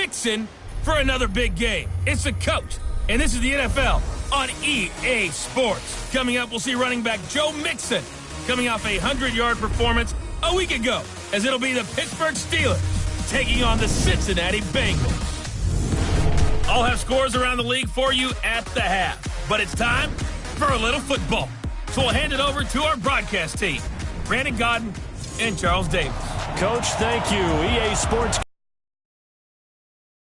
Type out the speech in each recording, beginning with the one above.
Mixon for another big game. It's the coach, and this is the NFL on EA Sports. Coming up, we'll see running back Joe Mixon coming off a 100-yard performance a week ago, as it'll be the Pittsburgh Steelers taking on the Cincinnati Bengals. I'll have scores around the league for you at the half, but it's time for a little football. So we'll hand it over to our broadcast team, Brandon Godden and Charles Davis. Coach, thank you. EA Sports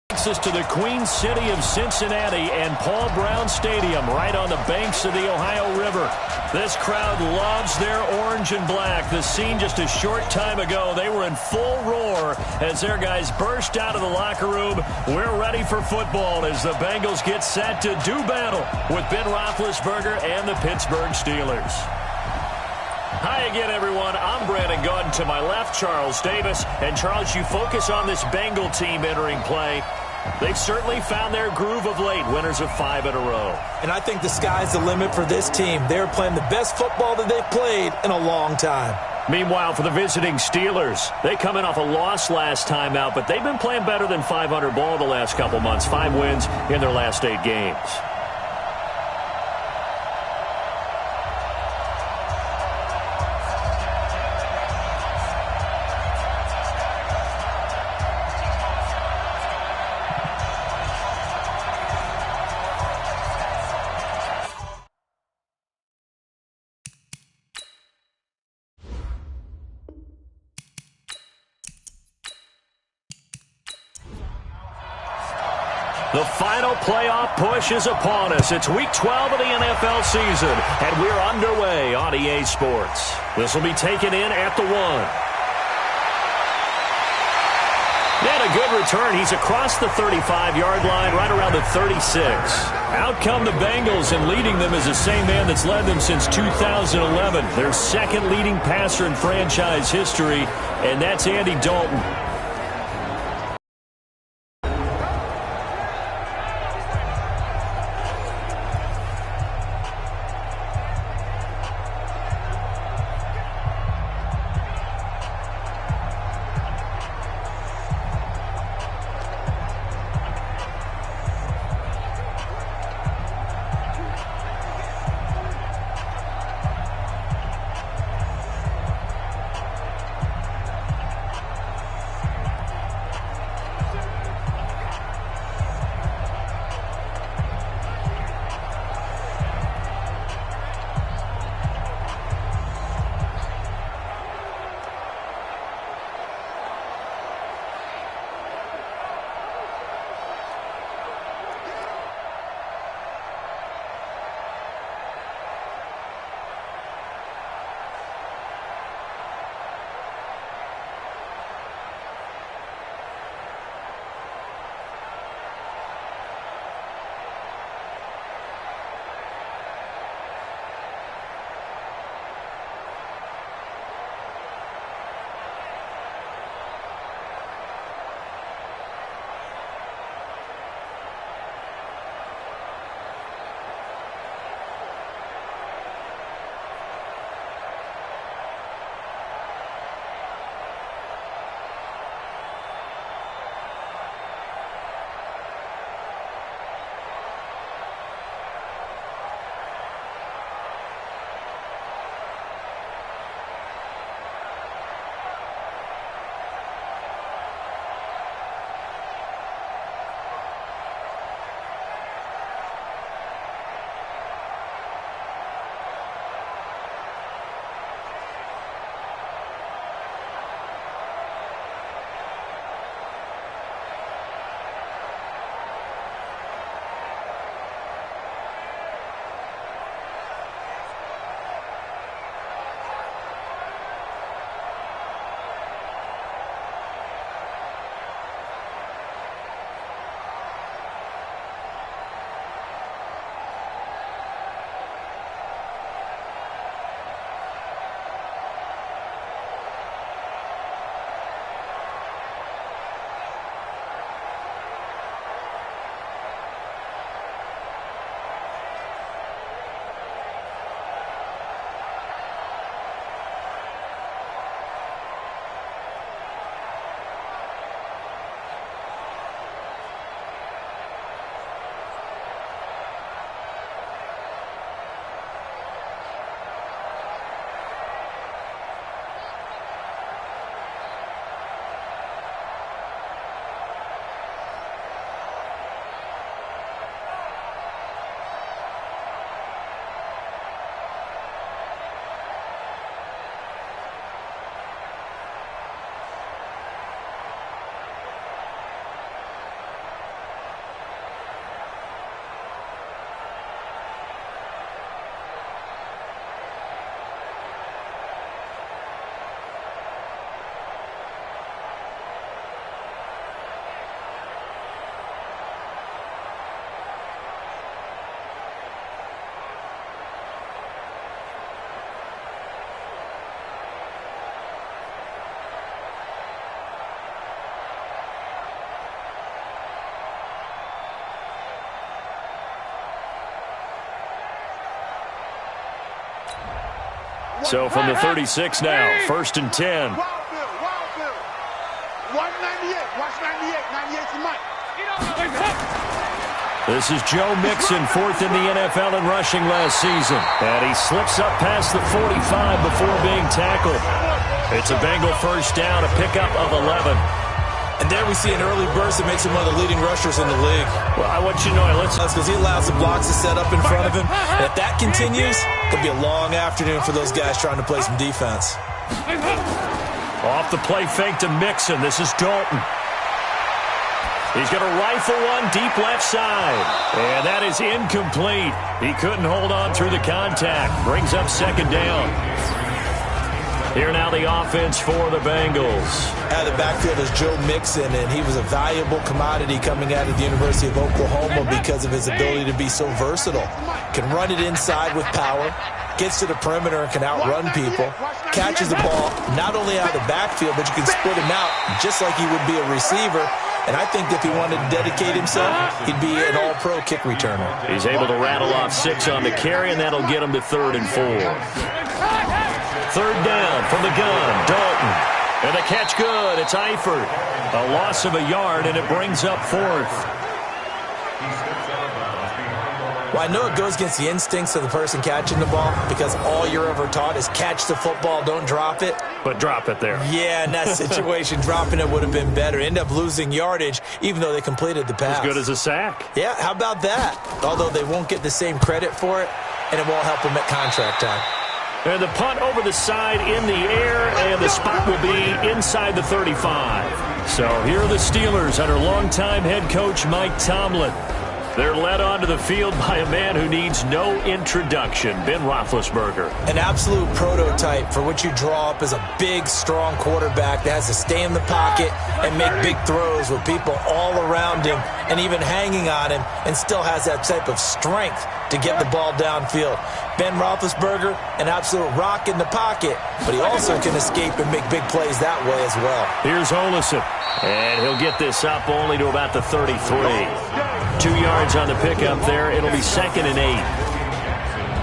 takes us to the Queen City of Cincinnati and Paul Brown Stadium right on the banks of the Ohio River. This crowd loves their orange and black. The scene just a short time ago, they were in full roar as their guys burst out of the locker room. We're ready for football as the Bengals get set to do battle with Ben Roethlisberger and the Pittsburgh Steelers. Hi again, everyone. I'm Brandon Godden. To my left, Charles Davis. And, Charles, you focus on this Bengal team entering play. They've certainly found their groove of late, winners of 5 in a row. And I think the sky's the limit for this team. They're playing the best football that they've played in a long time. Meanwhile, for the visiting Steelers, they come in off a loss last time out, but they've been playing better than 500 ball the last couple months. 5 wins in their last 8 games. The final playoff push is upon us. It's Week 12 of the NFL season, and we're underway on EA Sports. This will be taken in at the 1. And a good return. He's across the 35-yard line, right around the 36. Out come the Bengals, and leading them is the same man that's led them since 2011. Their second leading passer in franchise history, and that's Andy Dalton. So from the 36 now, 1st and 10. Watch 98. Watch 98. 98's the mic. This is Joe Mixon, 4th in the NFL in rushing last season. And he slips up past the 45 before being tackled. It's a Bengal first down, a pickup of 11. And there we see an early burst that makes him one of the leading rushers in the league. Well, I want you to know, that's because he allows the blocks to set up in front of him. And if that continues, it'll be a long afternoon for those guys trying to play some defense. Off the play fake to Mixon. This is Dalton. He's going to rifle one deep left side. And that is incomplete. He couldn't hold on through the contact. Brings up 2nd down. Here now the offense for the Bengals. Out of the backfield is Joe Mixon, and he was a valuable commodity coming out of the University of Oklahoma because of his ability to be so versatile. Can run it inside with power, gets to the perimeter and can outrun people, catches the ball not only out of the backfield, but you can split him out just like he would be a receiver. And I think if he wanted to dedicate himself, he'd be an all-pro kick returner. He's able to rattle off 6 on the carry, and that'll get him to 3rd and 4. 3rd down from the gun, Dalton. And the catch good, it's Eifert. A loss of a yard, and it brings up 4th. Well, I know it goes against the instincts of the person catching the ball because all you're ever taught is catch the football, don't drop it. But drop it there. Yeah, in that situation, dropping it would have been better. End up losing yardage, even though they completed the pass. As good as a sack. Yeah, how about that? Although they won't get the same credit for it, and it won't help them at contract time. And the punt over the side in the air, and the spot will be inside the 35. So here are the Steelers under longtime head coach Mike Tomlin. They're led onto the field by a man who needs no introduction, Ben Roethlisberger. An absolute prototype for what you draw up as a big, strong quarterback that has to stay in the pocket and make big throws with people all around him and even hanging on him, and still has that type of strength to get the ball downfield. Ben Roethlisberger, an absolute rock in the pocket, but he also can escape and make big plays that way as well. Here's Olesen, and he'll get this up only to about the 33. 2 yards on the pickup there. It'll be 2nd and 8.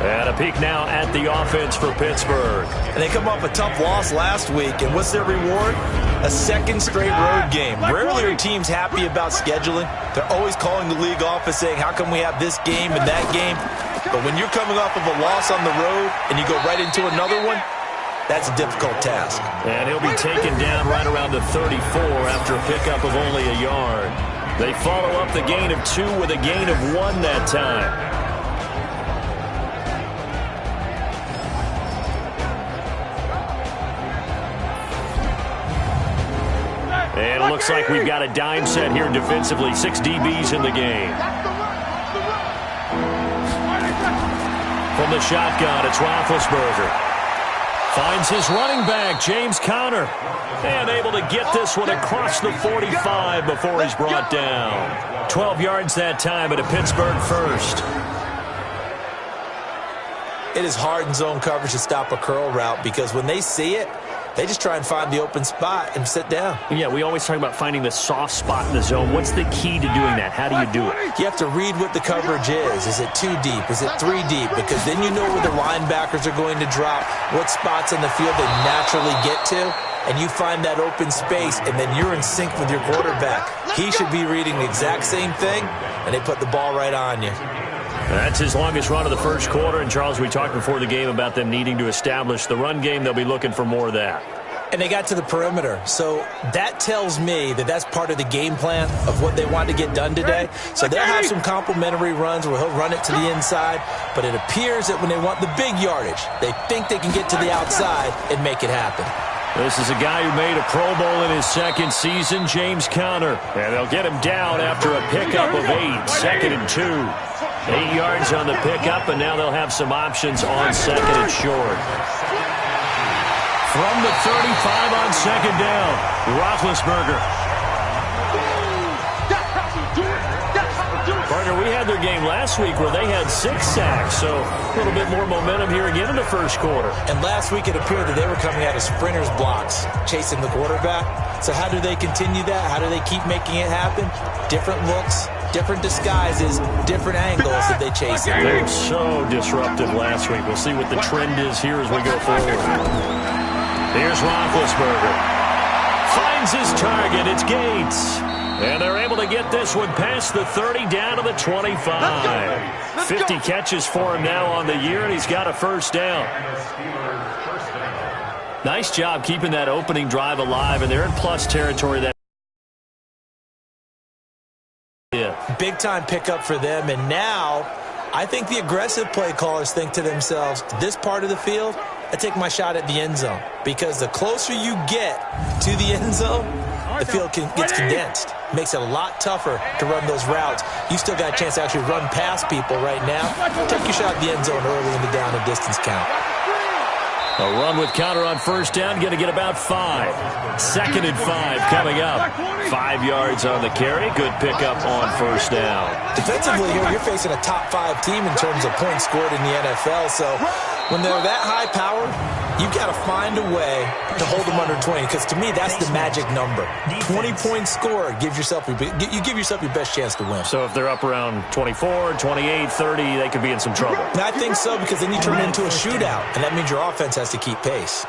And a peek now at the offense for Pittsburgh. And they come off a tough loss last week, and what's their reward? A 2nd straight road game. Rarely are teams happy about scheduling. They're always calling the league office saying, how come we have this game and that game? But when you're coming off of a loss on the road and you go right into another one, that's a difficult task. And he'll be taken down right around the 34 after a pickup of only a yard. They follow up the gain of 2 with a gain of 1 that time. And it looks like we've got a dime set here defensively. 6 DBs in the game. From the shotgun, it's Roethlisberger. Finds his running back, James Conner. And able to get this one across the 45 before he's brought down. 12 yards that time at a Pittsburgh first. It is hard in zone coverage to stop a curl route because when they see it, they just try and find the open spot and sit down. Yeah, we always talk about finding the soft spot in the zone. What's the key to doing that? How do you do it? You have to read what the coverage is. Is it 2 deep? Is it 3 deep? Because then you know where the linebackers are going to drop, what spots on the field they naturally get to, and you find that open space, and then you're in sync with your quarterback. He should be reading the exact same thing, and they put the ball right on you. That's his longest run of the first quarter. And, Charles, we talked before the game about them needing to establish the run game. They'll be looking for more of that. And they got to the perimeter. So that tells me that that's part of the game plan of what they want to get done today. So they'll have some complimentary runs where he'll run it to the inside. But it appears that when they want the big yardage, they think they can get to the outside and make it happen. This is a guy who made a Pro Bowl in his 2nd season, James Conner. And they'll get him down after a pickup of 8, 2nd and 2. 8 yards on the pickup, and now they'll have some options on 2nd and short. From the 35 on 2nd down, Roethlisberger. Partner, we had their game last week where they had 6 sacks, so a little bit more momentum here again in the first quarter. And last week it appeared that they were coming out of sprinters blocks, chasing the quarterback. So how do they continue that? How do they keep making it happen? Different looks, Different disguises, different angles that they chase it. They were so disruptive last week. We'll see what the trend is here as we go forward. Here's Roethlisberger. Finds his target. It's Gates. And they're able to get this one past the 30 down to the 25. 50 catches for him now on the year, and he's got a first down. Nice job keeping that opening drive alive, and they're in plus territory. That big-time pickup for them, and now I think the aggressive play callers think to themselves, this part of the field, I take my shot at the end zone, because the closer you get to the end zone, the field gets condensed. Makes it a lot tougher to run those routes. You still got a chance to actually run past people right now. Take your shot at the end zone early in the down and distance count. A run with counter on first down, going to get about 5. Second and 5 coming up. 5 yards on the carry. Good pickup on first down. Defensively here, you're facing a top 5 team in terms of points scored in the NFL. So when they're that high powered, you've got to find a way to hold them under 20, because to me, that's the magic number. 20 points scored, you give yourself your best chance to win. So if they're up around 24, 28, 30, they could be in some trouble. And I think so, because then you turn it into a shootout, and that means your offense has to keep pace.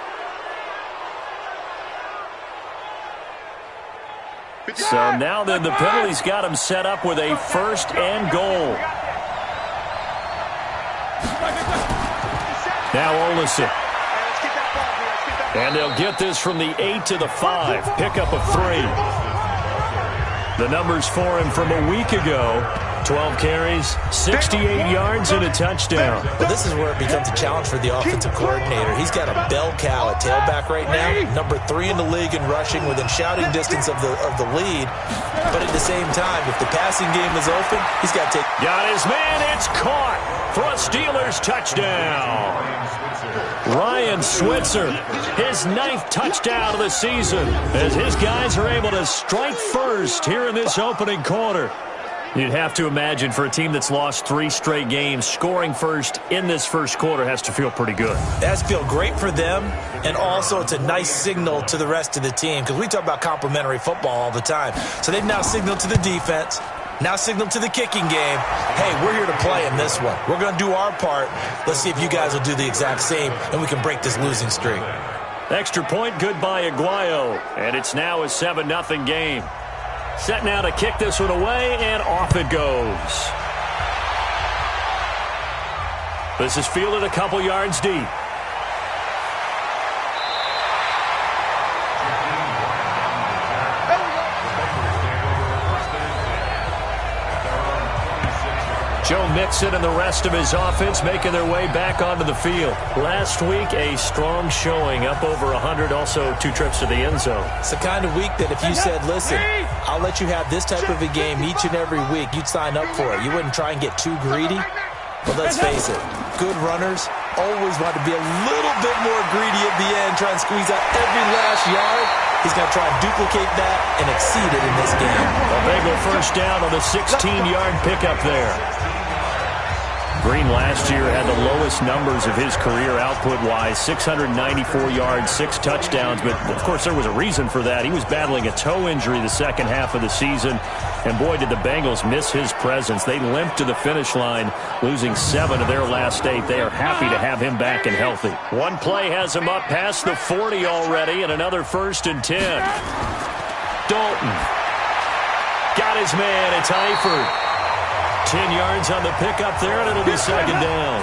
So now then, the penalty's got him set up with a first and goal. Now Olsen. And they'll get this from the 8 to the 5. Pickup of 3. The numbers for him from a week ago. 12 carries, 68 yards, and a touchdown. Well, this is where it becomes a challenge for the offensive coordinator. He's got a bell cow at tailback right now. Number 3 in the league in rushing, within shouting distance of the lead. But at the same time, if the passing game is open, he's got to take... Got his man. It's caught for a Steelers touchdown. Ryan Switzer, his 9th touchdown of the season, as his guys are able to strike first here in this opening quarter. You'd have to imagine for a team that's lost 3 straight games, scoring first in this first quarter has to feel pretty good. That has to feel great for them, and also it's a nice signal to the rest of the team, because we talk about complimentary football all the time. So they've now signaled to the defense, now signaled to the kicking game, hey, we're here to play in this one. We're going to do our part. Let's see if you guys will do the exact same, and we can break this losing streak. Extra point, good by Aguayo, and it's now a 7-0 game. Set now to kick this one away, and off it goes. This is fielded a couple yards deep. Joe Mixon and the rest of his offense making their way back onto the field. Last week, a strong showing, up over 100, also 2 trips to the end zone. It's the kind of week that if you said, listen, I'll let you have this type of a game each and every week, you'd sign up for it. You wouldn't try and get too greedy. But let's face it, good runners always want to be a little bit more greedy at the end, try and squeeze out every last yard. He's going to try and duplicate that and exceed it in this game. A Bengal first down on the 16-yard pickup there. Green last year had the lowest numbers of his career output-wise, 694 yards, 6 touchdowns. But, of course, there was a reason for that. He was battling a toe injury the second half of the season. And, boy, did the Bengals miss his presence. They limped to the finish line, losing 7 of their last 8. They are happy to have him back and healthy. One play has him up past the 40 already, and another 1st and 10. Dalton got his man. It's Eifert. 10 yards on the pickup there, and it'll be 2nd down.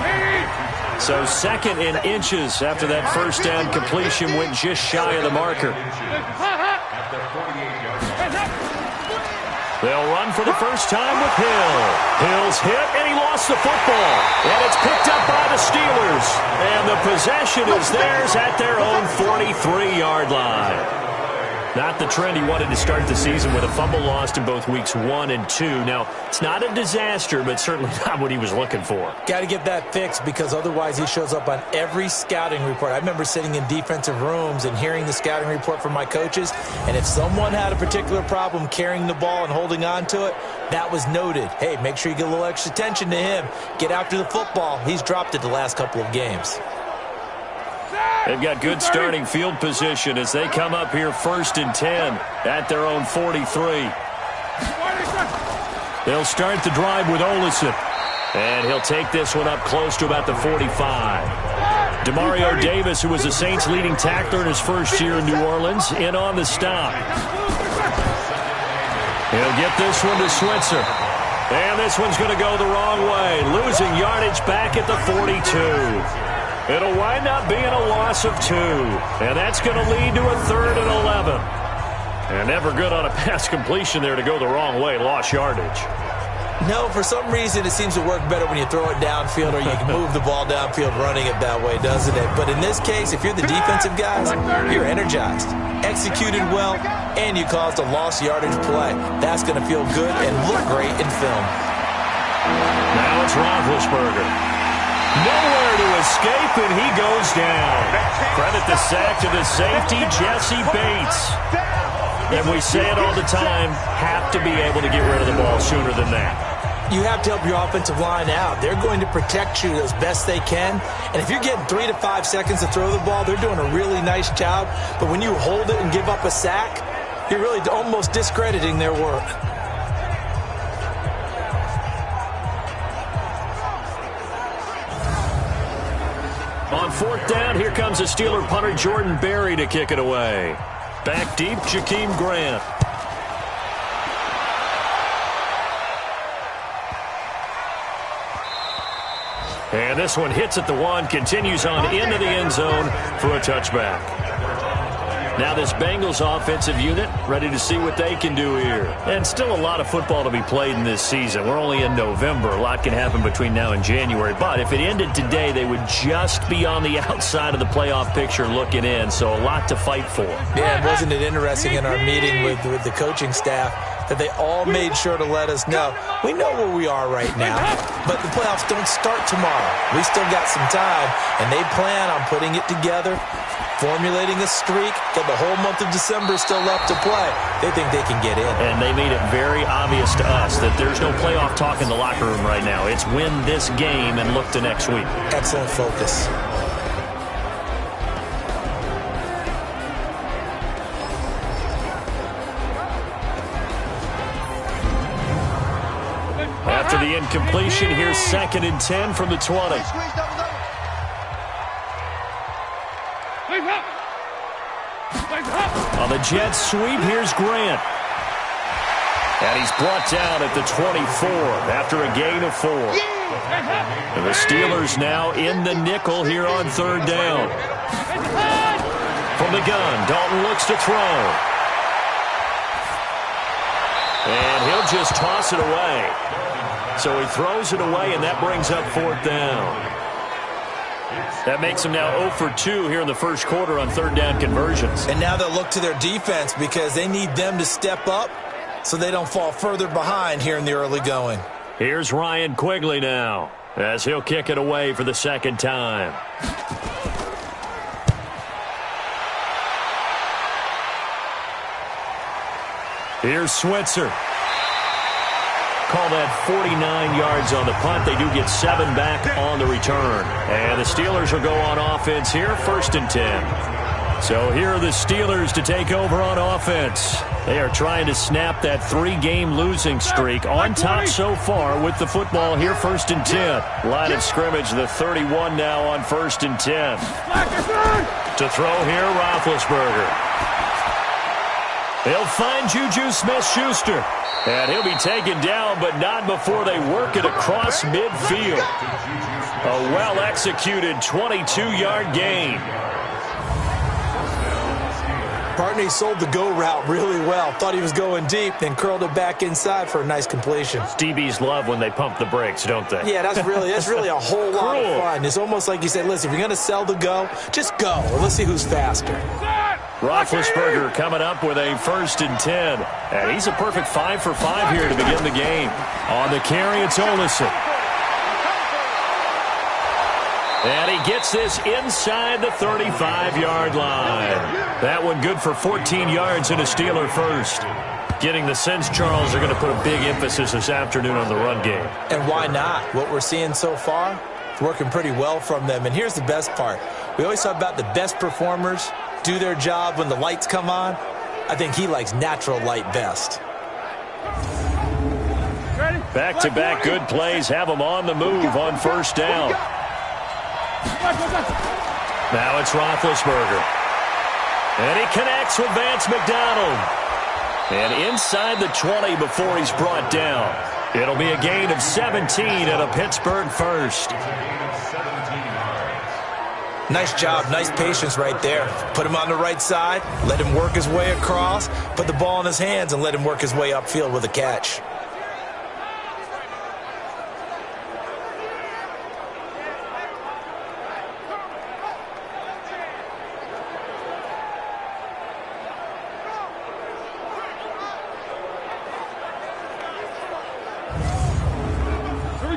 So 2nd in inches after that first down completion, went just shy of the marker. They'll run for the first time with Hill. Hill's hit, and he lost the football. And it's picked up by the Steelers. And the possession is theirs at their own 43-yard line. Not the trend he wanted to start the season, with a fumble lost in both weeks 1 and 2. Now, it's not a disaster, but certainly not what he was looking for. Got to get that fixed, because otherwise he shows up on every scouting report. I remember sitting in defensive rooms and hearing the scouting report from my coaches, and if someone had a particular problem carrying the ball and holding on to it, that was noted. Hey, make sure you get a little extra attention to him. Get after the football. He's dropped it the last couple of games. They've got good starting field position as they come up here 1st and 10 at their own 43. They'll start the drive with Olsen. And he'll take this one up close to about the 45. Demario Davis, who was the Saints' leading tackler in his first year in New Orleans, in on the stop. He'll get this one to Switzer. And this one's going to go the wrong way, losing yardage back at the 42. It'll wind up being a loss of 2. And that's going to lead to a 3rd and 11. And never good on a pass completion there to go the wrong way, lost yardage. No, for some reason it seems to work better when you throw it downfield or you can move the ball downfield running it that way, doesn't it? But in this case, if you're the defensive guys, you're energized, executed well, and you caused a lost yardage play. That's going to feel good and look great in film. Now it's Roethlisberger. Nowhere to escape, and he goes down. Credit the sack to the safety, Jesse Bates. And we say it all the time, have to be able to get rid of the ball sooner than that. You have to help your offensive line out. They're going to protect you as best they can. And if you're getting 3 to 5 seconds to throw the ball, they're doing a really nice job. But when you hold it and give up a sack, you're really almost discrediting their work. On 4th down, here comes a Steeler punter, Jordan Berry, to kick it away. Back deep, Jakeem Grant. And this one hits at the 1, continues on into the end zone for a touchback. Now this Bengals offensive unit ready to see what they can do here. And still a lot of football to be played in this season. We're only in November. A lot can happen between now and January. But if it ended today, they would just be on the outside of the playoff picture looking in. So a lot to fight for. Yeah, wasn't it interesting in our meeting with the coaching staff that they all made sure to let us know, we know where we are right now, but the playoffs don't start tomorrow. We still got some time, and they plan on putting it together, formulating a streak, got the whole month of December still left to play. They think they can get in. And they made it very obvious to us that there's no playoff talk in the locker room right now. It's win this game and look to next week. Excellent focus. After the incompletion, here's 2nd and 10 from the 20. On the jet sweep, here's Grant. And he's brought down at the 24 after a gain of 4. And the Steelers now in the nickel here on 3rd down. From the gun, Dalton looks to throw. And he'll just toss it away. So he throws it away, and that brings up 4th down. That makes him now 0 for 2 here in the first quarter on 3rd down conversions. And now they'll look to their defense because they need them to step up so they don't fall further behind here in the early going. Here's Ryan Quigley now as he'll kick it away for the 2nd time. Here's Switzer. Call that 49 yards on the punt. They do get 7 back on the return. And the Steelers will go on offense here, 1st and 10. So here are the Steelers to take over on offense. They are trying to snap that 3-game losing streak on top so far with the football here, 1st and 10. Line of scrimmage, the 31 now on 1st and 10. To throw here, Roethlisberger. He'll find Juju Smith-Schuster. And he'll be taken down, but not before they work it across midfield. A well-executed 22-yard gain. Partney sold the go route really well. Thought he was going deep, then curled it back inside for a nice completion. DBs love when they pump the brakes, don't they? Yeah, that's really a whole lot of fun. It's almost like you say, listen, if you're going to sell the go, just go. Well, let's see who's faster. Roethlisberger coming up with a 1st and 10. And he's a perfect 5 for 5 here to begin the game. On the carry, it's Olsen. And he gets this inside the 35-yard line. That one good for 14 yards and a Steeler first. Getting the sense, Charles, they're going to put a big emphasis this afternoon on the run game. And why not? What we're seeing so far, it's working pretty well from them. And here's the best part. We always talk about the best performers do their job when the lights come on. I think he likes natural light best. Ready? Back-to-back good plays have them on the move on first down. Now it's Roethlisberger. And he connects with Vance McDonald. And inside the 20 before he's brought down. It'll be a gain of 17 and a Pittsburgh first. Nice job, nice patience right there. Put him on the right side, let him work his way across, put the ball in his hands, and let him work his way upfield with a catch.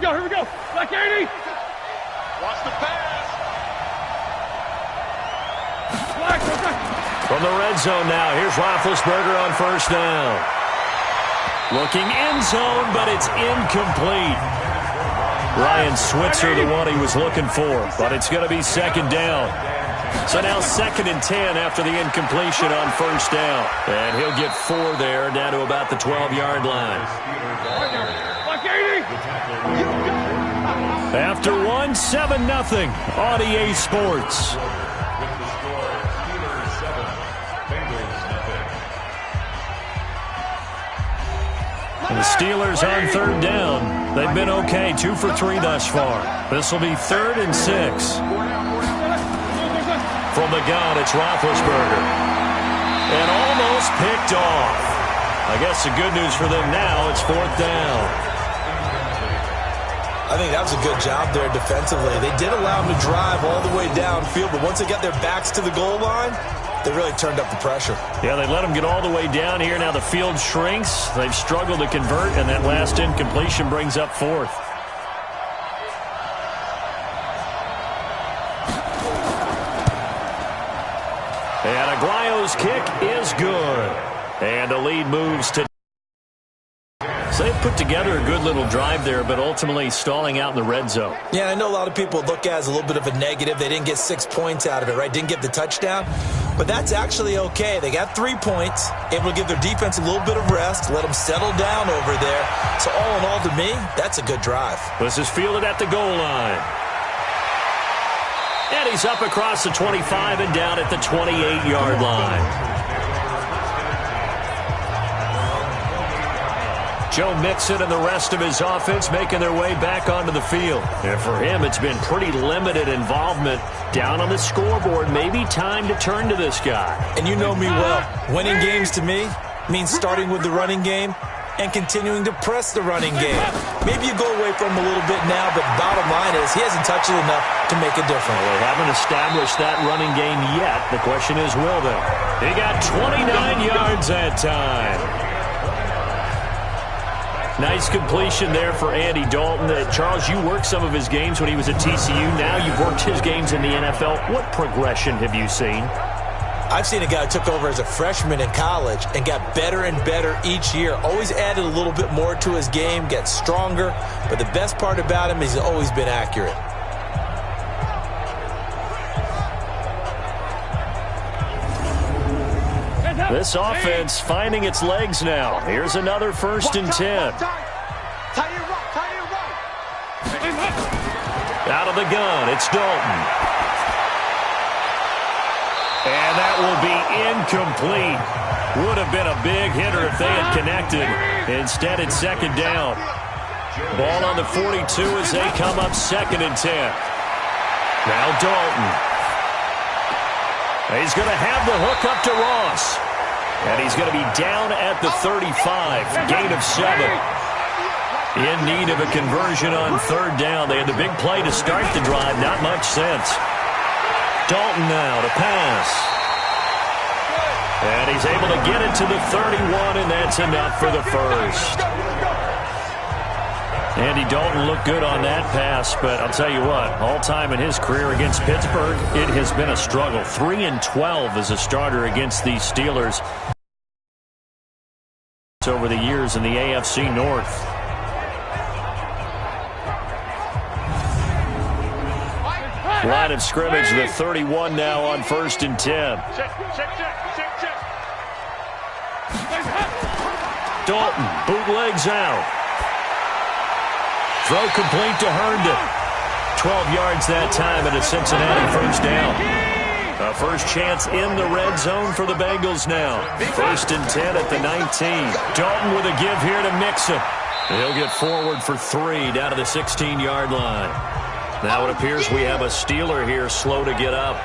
Here we go. Black 80. Watch the pass. Black. From the red zone now, here's Roethlisberger on first down. Looking end zone, but it's incomplete. Ryan Switzer, the one he was looking for, but it's going to be second down. So now 2nd and 10 after the incompletion on first down. And he'll get 4 there, down to about the 12-yard line. Black 80. After 7-0 on EA Sports. And the Steelers on third down. They've been okay, 2 for 3 thus far. This will be 3rd and 6. From the gun, it's Roethlisberger. And almost picked off. I guess the good news for them now, it's 4th down. I think that was a good job there defensively. They did allow them to drive all the way downfield, but once they got their backs to the goal line, they really turned up the pressure. Yeah, they let them get all the way down here. Now the field shrinks. They've struggled to convert, and that last incompletion brings up 4th. And Aguayo's kick is good. And the lead moves to... So they've put together a good little drive there, but ultimately stalling out in the red zone. Yeah, I know a lot of people look at it as a little bit of a negative. They didn't get 6 points out of it, right? Didn't get the touchdown. But that's actually okay. They got 3 points, able to give their defense a little bit of rest, let them settle down over there. So all in all, to me, that's a good drive. This is fielded at the goal line. And he's up across the 25 and down at the 28-yard line. Joe Mixon and the rest of his offense making their way back onto the field. And for him, it's been pretty limited involvement down on the scoreboard. Maybe time to turn to this guy. And you know me well. Winning games to me means starting with the running game and continuing to press the running game. Maybe you go away from him a little bit now, but bottom line is he hasn't touched it enough to make a difference. Well, they haven't established that running game yet. The question is, will they? He got 29 yards that time. Nice completion there for Andy Dalton. Charles, you worked some of his games when he was at TCU. Now you've worked his games in the NFL. What progression have you seen? I've seen a guy who took over as a freshman in college and got better and better each year. Always added a little bit more to his game, gets stronger. But the best part about him is he's always been accurate. This offense finding its legs now. Here's another 1st and 10. Out of the gun, it's Dalton. And that will be incomplete. Would have been a big hitter if they had connected. Instead, it's 2nd down. Ball on the 42 as they come up 2nd and 10. Now Dalton. He's going to have the hook up to Ross. And he's going to be down at the 35. Gain of 7. In need of a conversion on 3rd down. They had the big play to start the drive. Not much sense. Dalton now to pass. And he's able to get it to the 31, and that's enough for the first. Andy Dalton looked good on that pass, but I'll tell you what, all time in his career against Pittsburgh, it has been a struggle. 3-12 as a starter against these Steelers over the years in the AFC North. Line of scrimmage, the 31 now on 1st and 10. Dalton bootlegs out. Throw complete to Herndon. 12 yards that time and a Cincinnati first down. A first chance in the red zone for the Bengals now. 1st and 10 at the 19. Dalton with a give here to Mixon. He'll get forward for 3 down to the 16-yard line. Now it appears we have a Steeler here slow to get up.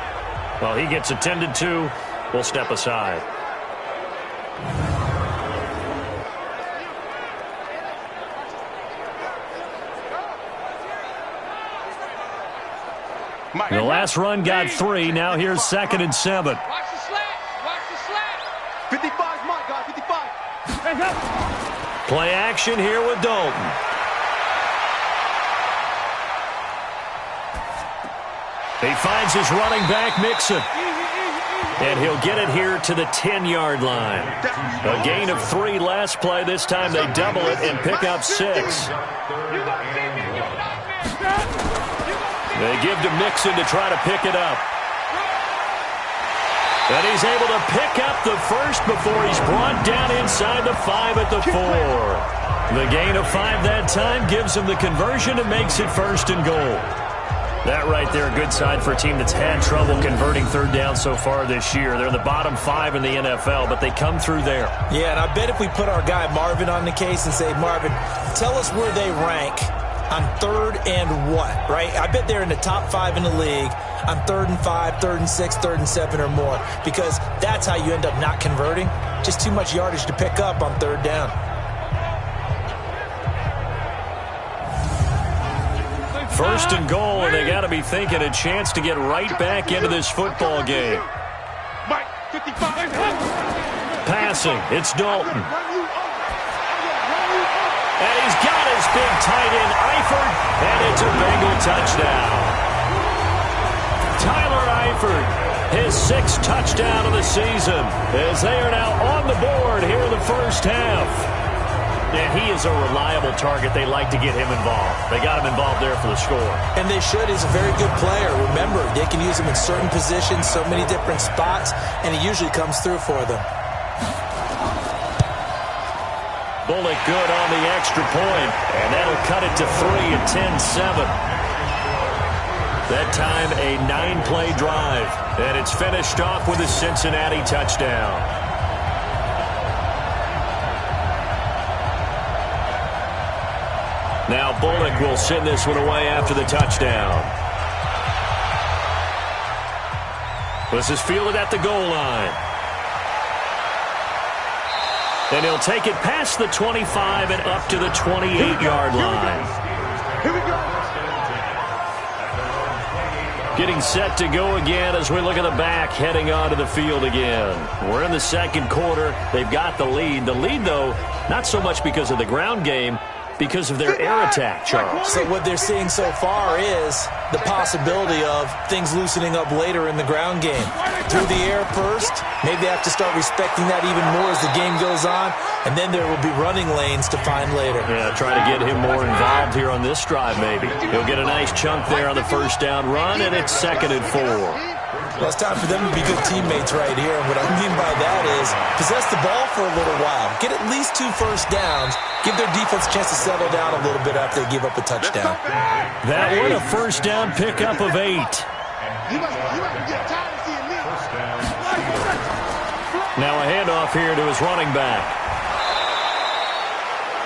Well, he gets attended to. We'll step aside. The last run got 3. Now here's 2nd and 7. Watch the slant. Watch the slant. 55, my God, 55. Play action here with Dalton. He finds his running back, Mixon. And he'll get it here to the 10-yard line. A gain of 3 last play. This time they double it and pick up 6. They give to Mixon to try to pick it up. And he's able to pick up the first before he's brought down inside the 5 at the 4. The gain of 5 that time gives him the conversion and makes it 1st and goal. That right there, a good sign for a team that's had trouble converting 3rd down so far this year. They're in the bottom 5 in the NFL, but they come through there. Yeah, and I bet if we put our guy Marvin on the case and say, Marvin, tell us where they rank on 3rd and what, right? I bet they're in the top 5 in the league on 3rd and 5, 3rd and 6, 3rd and 7 or more, because that's how you end up not converting. Just too much yardage to pick up on 3rd down. First and goal, and they got to be thinking a chance to get right back into this football game. Passing, it's Dalton. And he's got his big tight end, Eifert, and it's a Bengal touchdown. Tyler Eifert, his 6th touchdown of the season, as they are now on the board here in the first half. And he is a reliable target. They like to get him involved. They got him involved there for the score. And they should. He's a very good player. Remember, they can use him in certain positions, so many different spots, and he usually comes through for them. Bullock good on the extra point, and that'll cut it to 3 at 10-7. That time a 9-play drive, and it's finished off with a Cincinnati touchdown. Now Bullock will send this one away after the touchdown. This is fielded at the goal line. And he'll take it past the 25 and up to the 28-yard line. Here we go. Getting set to go again as we look at the back heading onto the field again. We're in the 2nd quarter. They've got the lead. The lead, though, not so much because of the ground game, because of their air attack, Charles. So what they're seeing so far is the possibility of things loosening up later in the ground game. Through the air first, maybe they have to start respecting that even more as the game goes on, and then there will be running lanes to find later. Yeah, try to get him more involved here on this drive maybe. He'll get a nice chunk there on the first down run, and it's 2nd and 4. Well, it's time for them to be good teammates right here. And what I mean by that is possess the ball for a little while. Get at least 2 first downs. Give their defense a chance to settle down a little bit after they give up a touchdown. That one a first down pickup of 8. Now a handoff here to his running back.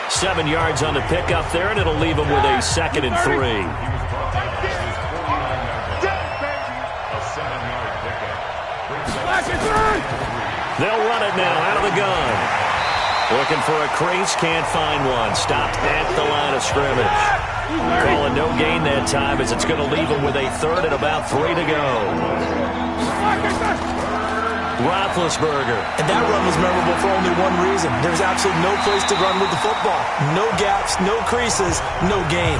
7 yards on the pickup there, and it'll leave him with a 2nd and 3. They'll run it now out of the gun. Looking for a crease, can't find one. Stopped at the line of scrimmage. Calling no gain that time as it's going to leave him with a 3rd and about 3 to go. Roethlisberger. And that run was memorable for only one reason. There's absolutely no place to run with the football. No gaps, no creases, no gain.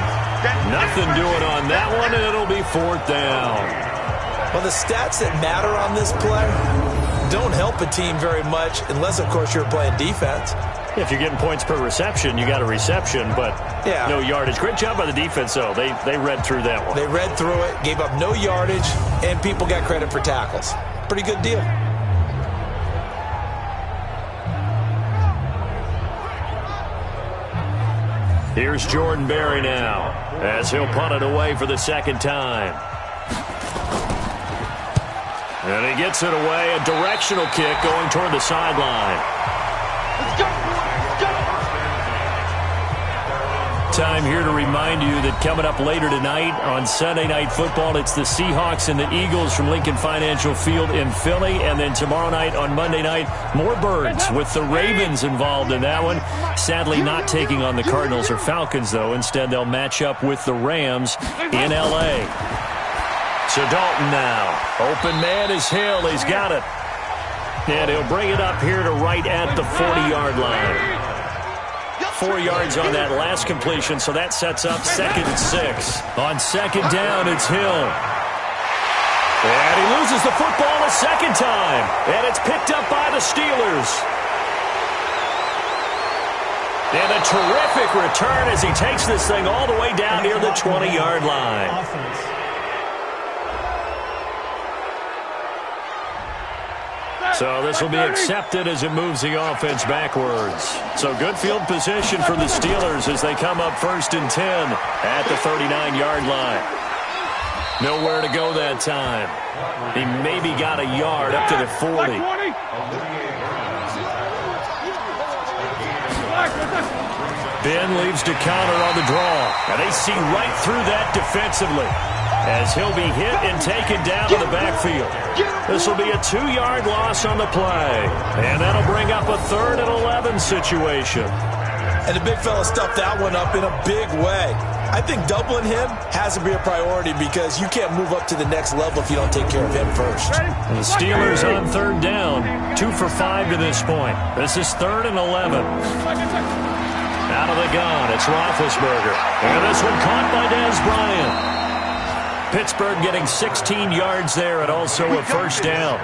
Nothing doing on that one, and it'll be 4th down. Well, the stats that matter on this play don't help a team very much unless, of course, you're playing defense. If you're getting points per reception, you got a reception, but no yardage. Great job by the defense, though. They read through that one. They read through it, gave up no yardage, and people got credit for tackles. Pretty good deal. Here's Jordan Berry now as he'll punt it away for the second time. And he gets it away, a directional kick going toward the sideline. Let's go! Let's go! Time here to remind you that coming up later tonight on Sunday Night Football, it's the Seahawks and the Eagles from Lincoln Financial Field in Philly. And then tomorrow night on Monday night, more Birds with the Ravens involved in that one. Sadly not taking on the Cardinals or Falcons, though. Instead, they'll match up with the Rams in L.A. So Dalton now. Open man is Hill. He's got it. And he'll bring it up here to right at the 40-yard line. 4 yards on that last completion, so that sets up 2nd and 6. On second down, it's Hill. And he loses the football a second time. And it's picked up by the Steelers. And a terrific return as he takes this thing all the way down near the 20-yard line. So this will be accepted as it moves the offense backwards. So good field position for the Steelers as they come up 1st and 10 at the 39-yard line. Nowhere to go that time. He maybe got a yard up to the 40. Ben leaves to counter on the draw. And they see right through that defensively as he'll be hit and taken down to the backfield. This will be a 2-yard loss on the play. And that'll bring up a 3rd and 11 situation. And the big fella stuffed that one up in a big way. I think doubling him has to be a priority because you can't move up to the next level if you don't take care of him first. And the Steelers on 3rd down. 2 for 5 to this point. This is 3rd and 11. Out of the gun, it's Roethlisberger. And this one caught by Dez Bryant. Pittsburgh getting 16 yards there and also a 1st down.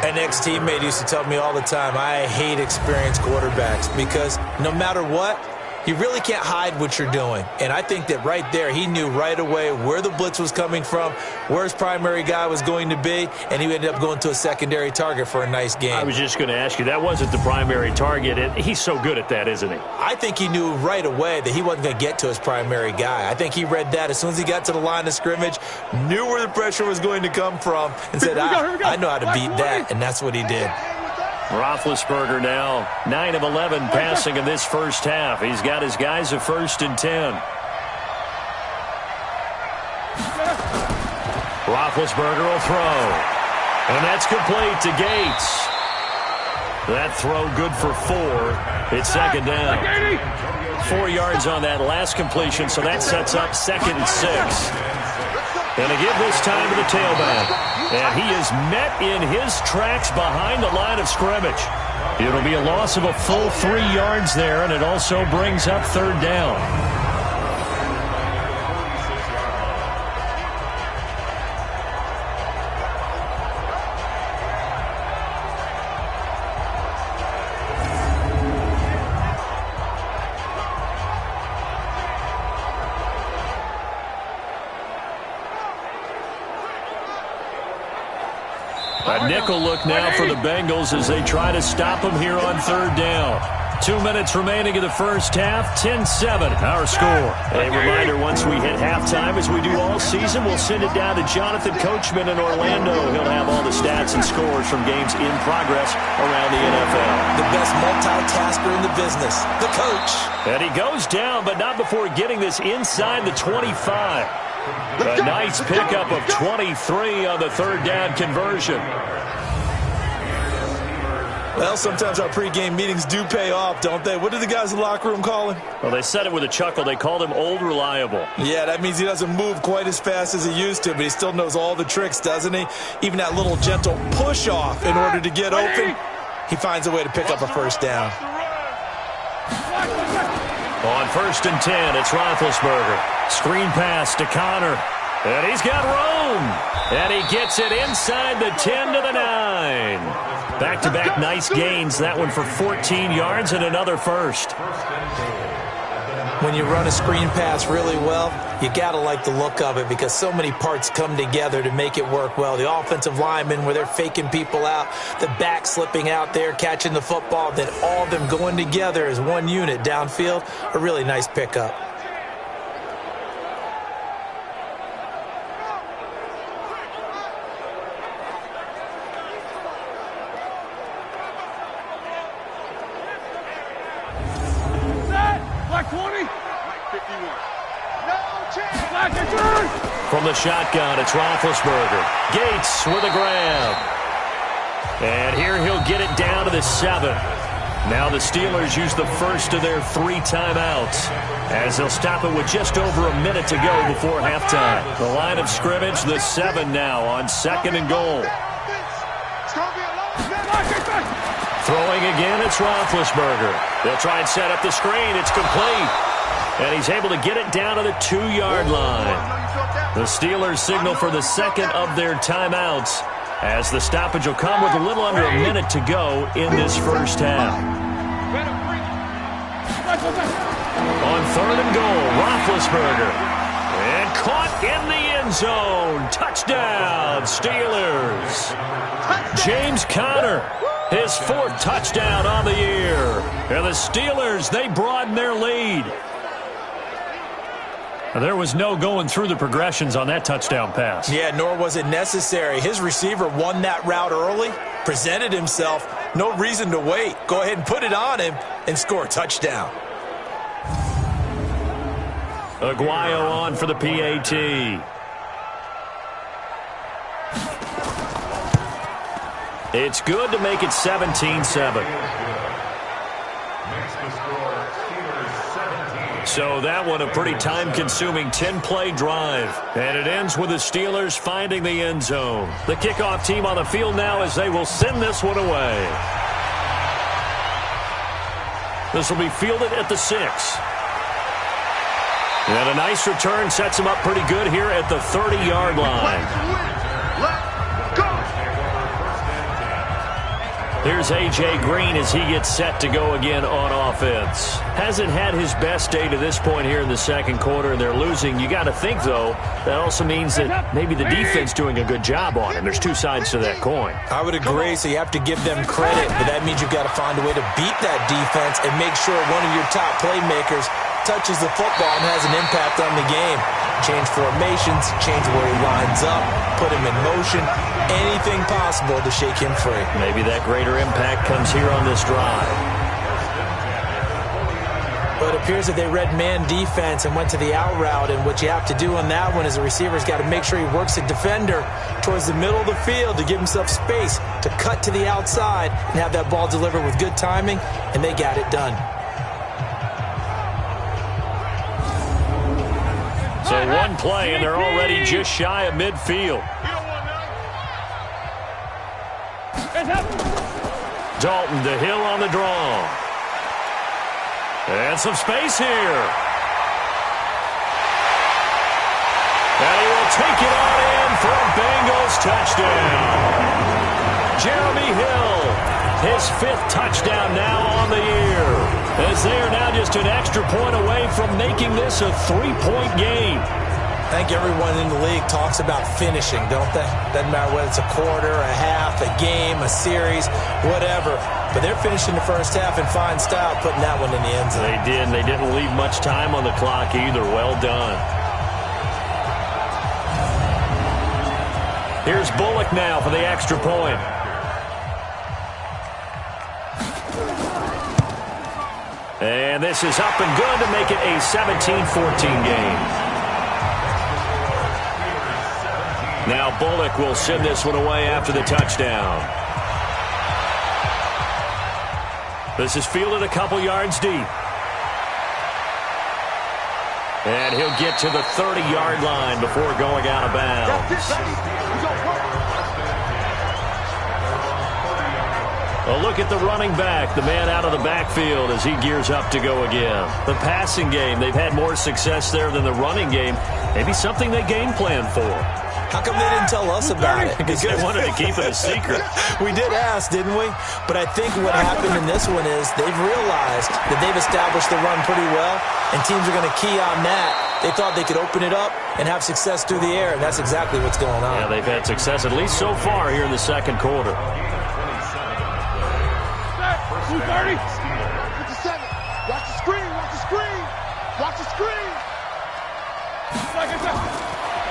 An ex-teammate used to tell me all the time, I hate experienced quarterbacks because no matter what, you really can't hide what you're doing. And I think that right there, he knew right away where the blitz was coming from, where his primary guy was going to be, and he ended up going to a secondary target for a nice game. I was just going to ask you, that wasn't the primary target. He's so good at that, isn't he? I think he knew right away that he wasn't going to get to his primary guy. I think he read that as soon as he got to the line of scrimmage, knew where the pressure was going to come from, and said, I know how to beat that, and that's what he did. Roethlisberger now 9 of 11 passing in this first half. He's got his guys at 1st and 10. Roethlisberger will throw. And that's complete to Gates. That throw good for 4. It's 2nd down. 4 yards on that last completion, so that sets up 2nd and 6. And to give this time to the tailback. And he is met in his tracks behind the line of scrimmage. It'll be a loss of a full 3 yards there, and it also brings up 3rd down. A nickel look now for the Bengals as they try to stop him here on 3rd down. 2 minutes remaining in the first half. 10-7, our score. A reminder, once we hit halftime, as we do all season, we'll send it down to Jonathan Coachman in Orlando. He'll have all the stats and scores from games in progress around the NFL. The best multitasker in the business, the coach. And he goes down, but not before getting this inside the 25. A nice pickup of 23 on the 3rd down conversion. Well, sometimes our pregame meetings do pay off, don't they? What do the guys in the locker room call him? Well, they said it with a chuckle. They called him Old Reliable. Yeah, that means he doesn't move quite as fast as he used to, but he still knows all the tricks, doesn't he? Even that little gentle push-off in order to get open, he finds a way to pick up a 1st down. On 1st and 10, it's Roethlisberger. Screen pass to Connor. And he's got room. And he gets it inside the 10 to the 9. Back-to-back nice gains. That one for 14 yards and another 1st. When you run a screen pass really well, you got to like the look of it because so many parts come together to make it work well. The offensive linemen, where they're faking people out, the back slipping out there, catching the football, then all of them going together as one unit downfield, a really nice pickup. From the shotgun, it's Roethlisberger. Gates with a grab. And here he'll get it down to the 7. Now the Steelers use the first of their 3 timeouts as they'll stop it with just over a minute to go before halftime. The line of scrimmage, the 7 now on 2nd and goal. Throwing again, it's Roethlisberger. They'll try and set up the screen. It's complete. And he's able to get it down to the 2-yard line. The Steelers signal for the 2nd of their timeouts as the stoppage will come with a little under a minute to go in this first half. On 3rd and goal, Roethlisberger. And caught in the end zone. Touchdown, Steelers. James Conner, his 4th touchdown on the year. And the Steelers, they broaden their lead. There was no going through the progressions on that touchdown pass. Yeah, nor was it necessary. His receiver won that route early, presented himself. No reason to wait. Go ahead and put it on him and score a touchdown. Aguayo on for the PAT. It's good to make it 17-7. So that one a pretty time-consuming 10-play drive. And it ends with the Steelers finding the end zone. The kickoff team on the field now as they will send this one away. This will be fielded at the 6. And a nice return sets him up pretty good here at the 30-yard line. Here's A.J. Green as he gets set to go again on offense. Hasn't had his best day to this point here in the second quarter, and they're losing. You got to think, though, that also means that maybe the defense doing a good job on him. There's 2 sides to that coin. I would agree, so you have to give them credit, but that means you've got to find a way to beat that defense and make sure one of your top playmakers touches the football and has an impact on the game. Change formations, change where he lines up, put him in motion, anything possible to shake him free. Maybe that greater impact comes here on this drive. But it appears that they read man defense and went to the out route, and what you have to do on that one is the receiver's got to make sure he works the defender towards the middle of the field to give himself space to cut to the outside and have that ball delivered with good timing, and they got it done. So one play, and they're already just shy of midfield. Dalton to Hill on the draw. And some space here. And he will take it on in for a Bengals touchdown. Jeremy Hill, his 5th touchdown now on the year. As they are now just an extra point away from making this a 3-point game. I think everyone in the league talks about finishing, don't they? Doesn't matter whether it's a quarter, a half, a game, a series, whatever. But they're finishing the first half in fine style, putting that one in the end zone. They did, and they didn't leave much time on the clock either. Well done. Here's Bullock now for the extra point. And this is up and good to make it a 17-14 game. Now Bullock will send this one away after the touchdown. This is fielded a couple yards deep. And he'll get to the 30-yard line before going out of bounds. A look at the running back, the man out of the backfield as he gears up to go again. The passing game, they've had more success there than the running game. Maybe something they game plan for. How come they didn't tell us about it? Because they wanted to keep it a secret. We did ask, didn't we? But I think what happened in this one is they've realized that they've established the run pretty well, and teams are going to key on that. They thought they could open it up and have success through the air, and that's exactly what's going on. Yeah, they've had success at least so far here in the second quarter. 230. 57. Watch the screen. Watch the screen. Watch the screen.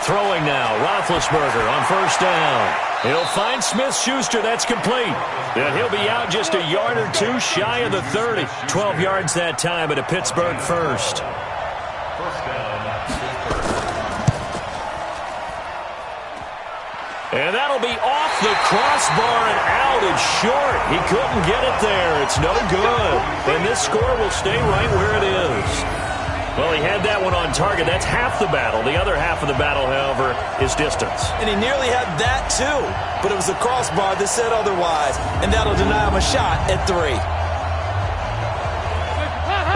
Throwing now, Roethlisberger on first down. He'll find Smith-Schuster. That's complete. And he'll be out just a yard or two shy of the 30. 12 yards that time at a Pittsburgh first. And that'll be off the crossbar and out. It's short. He couldn't get it there. It's no good. And this score will stay right where it is. Well, he had that one on target. That's half the battle. The other half of the battle, however, is distance. And he nearly had that, too. But it was the crossbar that said otherwise. And that'll deny him a shot at 3.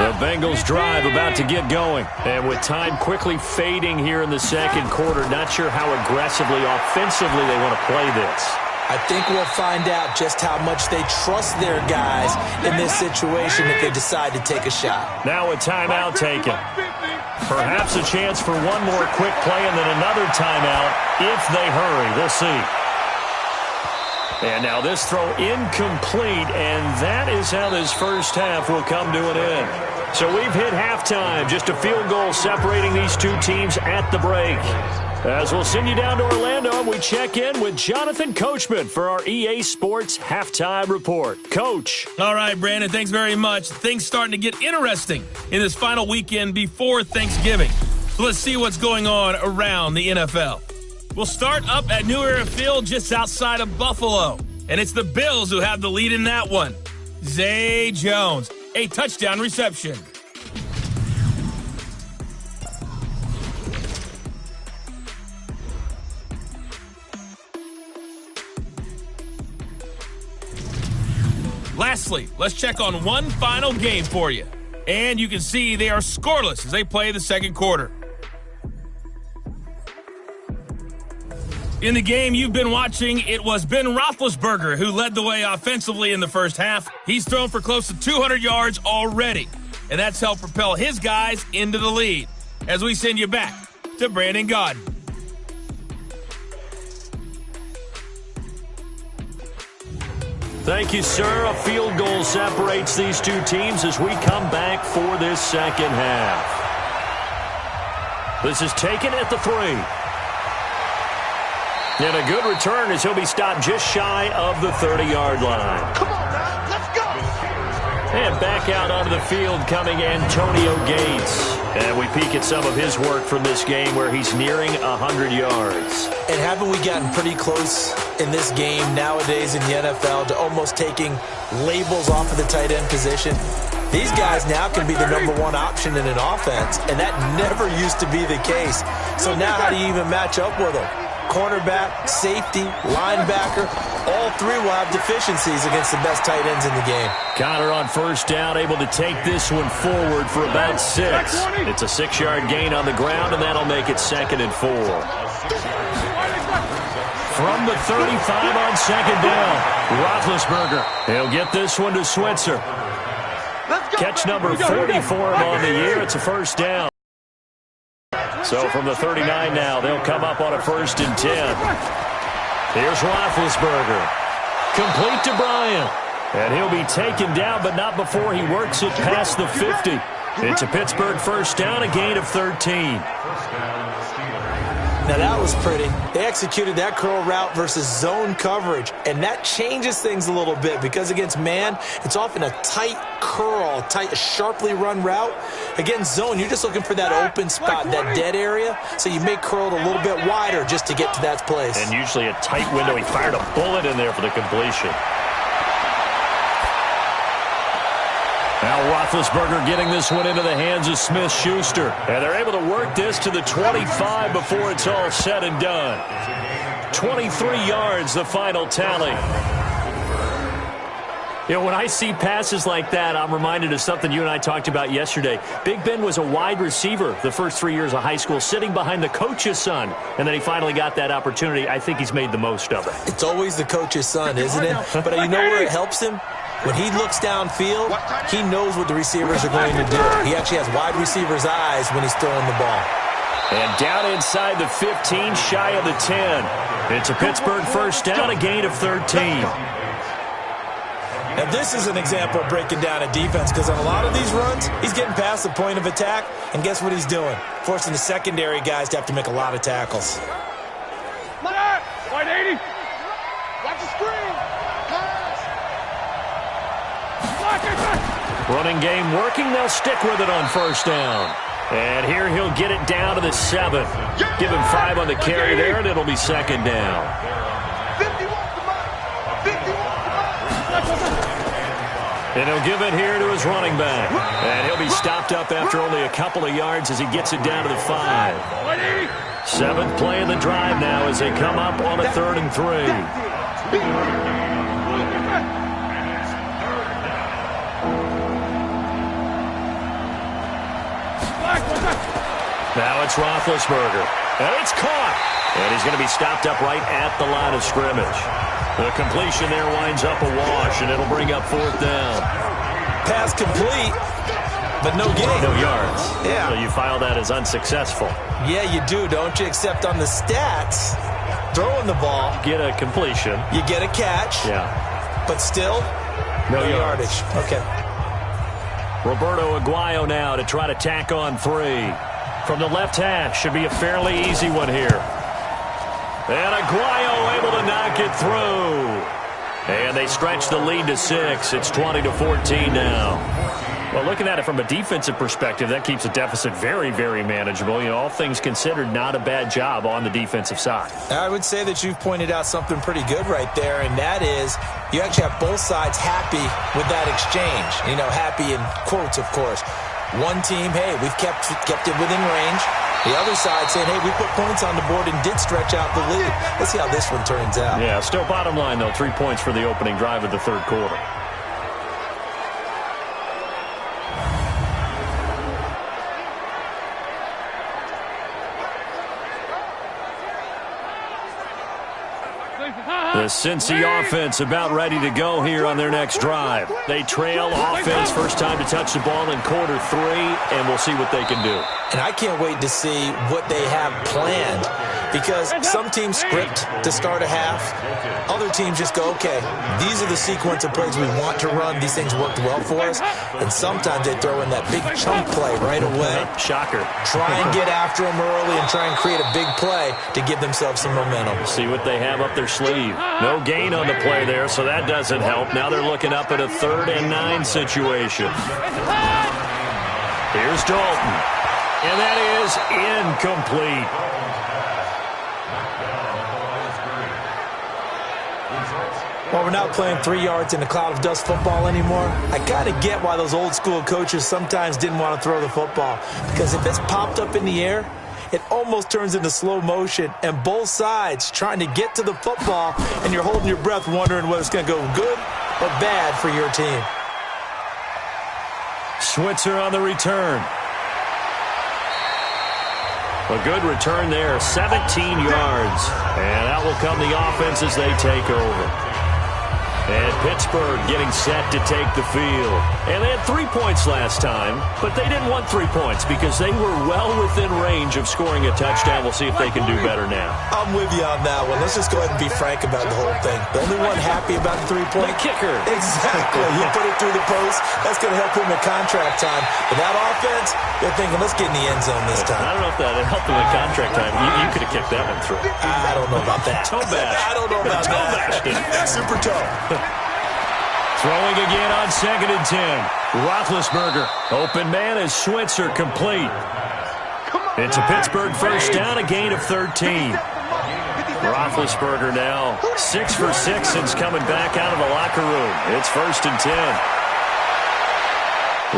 The Bengals drive about to get going. And with time quickly fading here in the second quarter, not sure how aggressively, offensively they want to play this. I think we'll find out just how much they trust their guys in this situation if they decide to take a shot. Now a timeout taken. Perhaps a chance for one more quick play and then another timeout if they hurry. We'll see. And now this throw incomplete, and that is how this first half will come to an end. So we've hit halftime, just a field goal separating these two teams at the break. As we'll send you down to Orlando, and we check in with Jonathan Coachman for our EA Sports Halftime Report. Coach. All right, Brandon, thanks very much. Things starting to get interesting in this final weekend before Thanksgiving. So let's see what's going on around the NFL. We'll start up at New Era Field just outside of Buffalo. And it's the Bills who have the lead in that one. Zay Jones, a touchdown reception. Lastly, let's check on one final game for you. And you can see they are scoreless as they play the second quarter. In the game you've been watching, it was Ben Roethlisberger who led the way offensively in the first half. He's thrown for close to 200 yards already, and that's helped propel his guys into the lead. As we send you back to Brandon Gaudin. Thank you, sir. A field goal separates these two teams as we come back for this second half. This is taken at the 3. And a good return as he'll be stopped just shy of the 30-yard line. Come on, now. Let's go. And back out onto the field coming Antonio Gates. And we peek at some of his work from this game where he's nearing 100 yards. And haven't we gotten pretty close in this game nowadays in the NFL to almost taking labels off of the tight end position? These guys now can be the number one option in an offense, and that never used to be the case. So now how do you even match up with them? Cornerback, safety, linebacker, all three will have deficiencies against the best tight ends in the game. Connor on first down, able to take this one forward for about 6. It's a 6-yard gain on the ground, and that'll make it 2nd and 4. From the 35 on second down, Roethlisberger. He'll get this one to Switzer. Catch number 40 for him on the year. It's a first down. So from the 39 now, they'll come up on a 1st and 10. Here's Roethlisberger. Complete to Bryant. And he'll be taken down, but not before he works it past the 50. It's a Pittsburgh first down, a gain of 13. Now that was pretty. They executed that curl route versus zone coverage, and that changes things a little bit because against man, it's often a tight curl, a sharply run route. Against zone, you're just looking for that open spot, that dead area, so you make curl a little bit wider just to get to that place. And usually a tight window. He fired a bullet in there for the completion. Now Roethlisberger getting this one into the hands of Smith-Schuster. And they're able to work this to the 25 before it's all said and done. 23 yards, the final tally. You know, when I see passes like that, I'm reminded of something you and I talked about yesterday. Big Ben was a wide receiver the first 3 years of high school, sitting behind the coach's son, and then he finally got that opportunity. I think he's made the most of it. It's always the coach's son, isn't it? But you know where it helps him? When he looks downfield, he knows what the receivers are going to do. He actually has wide receiver's eyes when he's throwing the ball. And down inside the 15, shy of the 10. It's a Pittsburgh first down, a gain of 13. And this is an example of breaking down a defense, because on a lot of these runs, he's getting past the point of attack, and guess what he's doing? Forcing the secondary guys to have to make a lot of tackles. Wide 80. Watch the screen. Running game working. They'll stick with it on first down. And here he'll get it down to the 7. Give him 5 on the carry there, and it'll be second down. And he'll give it here to his running back. And he'll be stopped up after only a couple of yards as he gets it down to the 5. 7th play of the drive now as they come up on a 3rd and 3. Now it's Roethlisberger. And it's caught. And he's going to be stopped up right at the line of scrimmage. The completion there winds up a wash, and it'll bring up 4th down. Pass complete, but no gain. No yards. Yeah. So you file that as unsuccessful. Yeah, you do, don't you? Except on the stats, throwing the ball. Get a completion. You get a catch. Yeah. But still, no yardage. Okay. Roberto Aguayo now to try to tack on 3. From the left hash, should be a fairly easy one here. And Aguayo able to knock it through. And they stretch the lead to 6. It's 20-14 now. Well, looking at it from a defensive perspective, that keeps the deficit very, very manageable. You know, all things considered, not a bad job on the defensive side. I would say that you've pointed out something pretty good right there, and that is you actually have both sides happy with that exchange. You know, happy in quotes, of course. One team, hey, we've kept it within range. The other side saying, hey, we put points on the board and did stretch out the lead. Let's see how this one turns out. Yeah, still bottom line, though, 3 points for the opening drive of the 3rd quarter. The Cincy offense about ready to go here on their next drive. They trail offense, first time to touch the ball in quarter 3, and we'll see what they can do. And I can't wait to see what they have planned, because some teams script to start a half. Other teams just go, okay, these are the sequence of plays we want to run. These things worked well for us. And sometimes they throw in that big chunk play right away. Shocker. Try and get after them early and try and create a big play to give themselves some momentum. See what they have up their sleeve. No gain on the play there, so that doesn't help. Now they're looking up at a 3rd and 9 situation. Here's Dalton. And that is incomplete. Well, we're not playing 3 yards in a cloud of dust football anymore. I kind of get why those old school coaches sometimes didn't want to throw the football. Because if it's popped up in the air, it almost turns into slow motion, and both sides trying to get to the football, and you're holding your breath wondering whether it's going to go good or bad for your team. Switzer on the return. A good return there, 17 yards. And out will come the offense as they take over. And Pittsburgh getting set to take the field. And they had 3 points last time, but they didn't want 3 points because they were well within range of scoring a touchdown. We'll see if they can do better now. I'm with you on that one. Let's just go ahead and be frank about the whole thing. The only one happy about the 3-point? The kicker. Exactly. You put it through the post. That's going to help him at contract time. But that offense, they're thinking, let's get in the end zone this time. I don't know if that helped him at contract time. You could have kicked that one through. I don't know about that. Toe bash. I don't know about that. Super toe. Throwing again on 2nd and 10. Roethlisberger. Open man is Switzer complete. It's a Pittsburgh first down, a gain of 13. Roethlisberger now 6 for 6 since coming back out of the locker room. It's 1st and 10.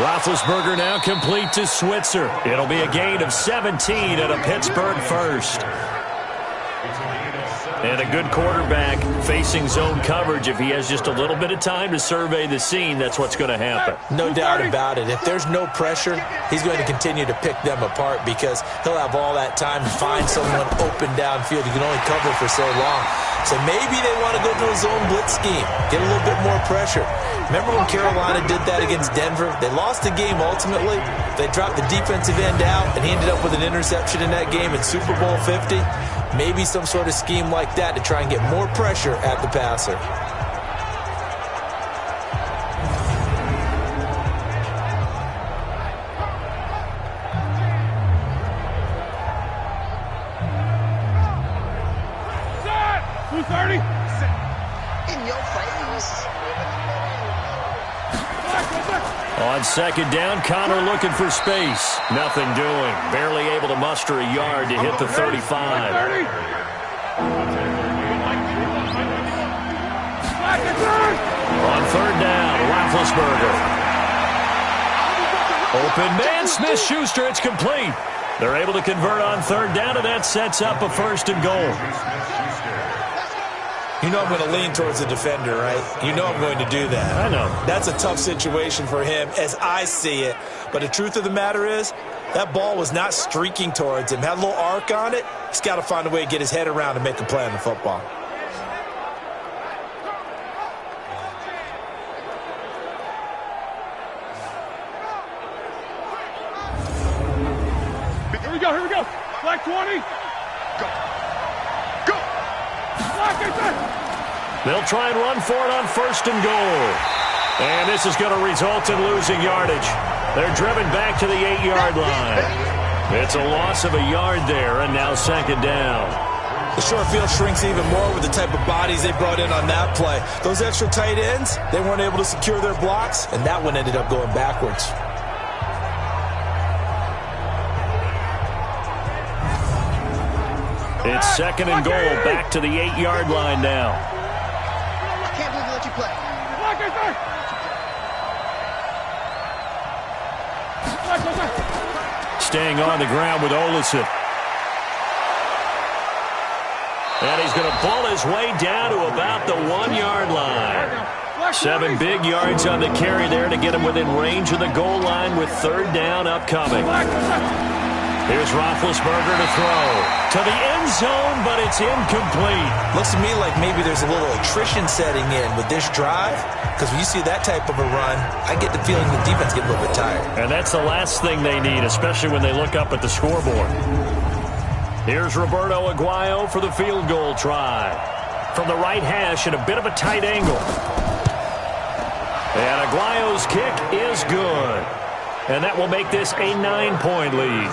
Roethlisberger now complete to Switzer. It'll be a gain of 17 and a Pittsburgh first. And a good quarterback facing zone coverage, if he has just a little bit of time to survey the scene, that's what's going to happen. No doubt about it. If there's no pressure, he's going to continue to pick them apart because he'll have all that time to find someone open downfield. He can only cover for so long. So maybe they want to go to a zone blitz scheme, get a little bit more pressure. Remember when Carolina did that against Denver? They lost the game ultimately. They dropped the defensive end out, and he ended up with an interception in that game in Super Bowl 50. Maybe some sort of scheme like that to try and get more pressure at the passer. On second down, Connor looking for space. Nothing doing. Barely able to muster a yard to hit the 35. On third down, Roethlisberger. Open man, Smith-Schuster, it's complete. They're able to convert on third down, and that sets up a first and goal. You know I'm going to lean towards the defender, right? You know I'm going to do that. I know. That's a tough situation for him as I see it. But the truth of the matter is, that ball was not streaking towards him. Had a little arc on it. He's got to find a way to get his head around and make a play on the football. Here we go. Black 20. Go. They'll try and run for it on first and goal. And this is going to result in losing yardage. They're driven back to the 8-yard line. It's a loss of a yard there, and now second down. The short field shrinks even more with the type of bodies they brought in on that play. Those extra tight ends, they weren't able to secure their blocks, and that one ended up going backwards. It's second and goal, back to the 8-yard line now. I can't believe they let you play. Staying on the ground with Olsen. And he's going to pull his way down to about the 1-yard line. 7 big yards on the carry there to get him within range of the goal line with third down upcoming. Here's Roethlisberger to throw. To the end zone, but it's incomplete. Looks to me like maybe there's a little attrition setting in with this drive. Because when you see that type of a run, I get the feeling the defense gets a little bit tired. And that's the last thing they need, especially when they look up at the scoreboard. Here's Roberto Aguayo for the field goal try. From the right hash at a bit of a tight angle. And Aguayo's kick is good. And that will make this a 9-point lead.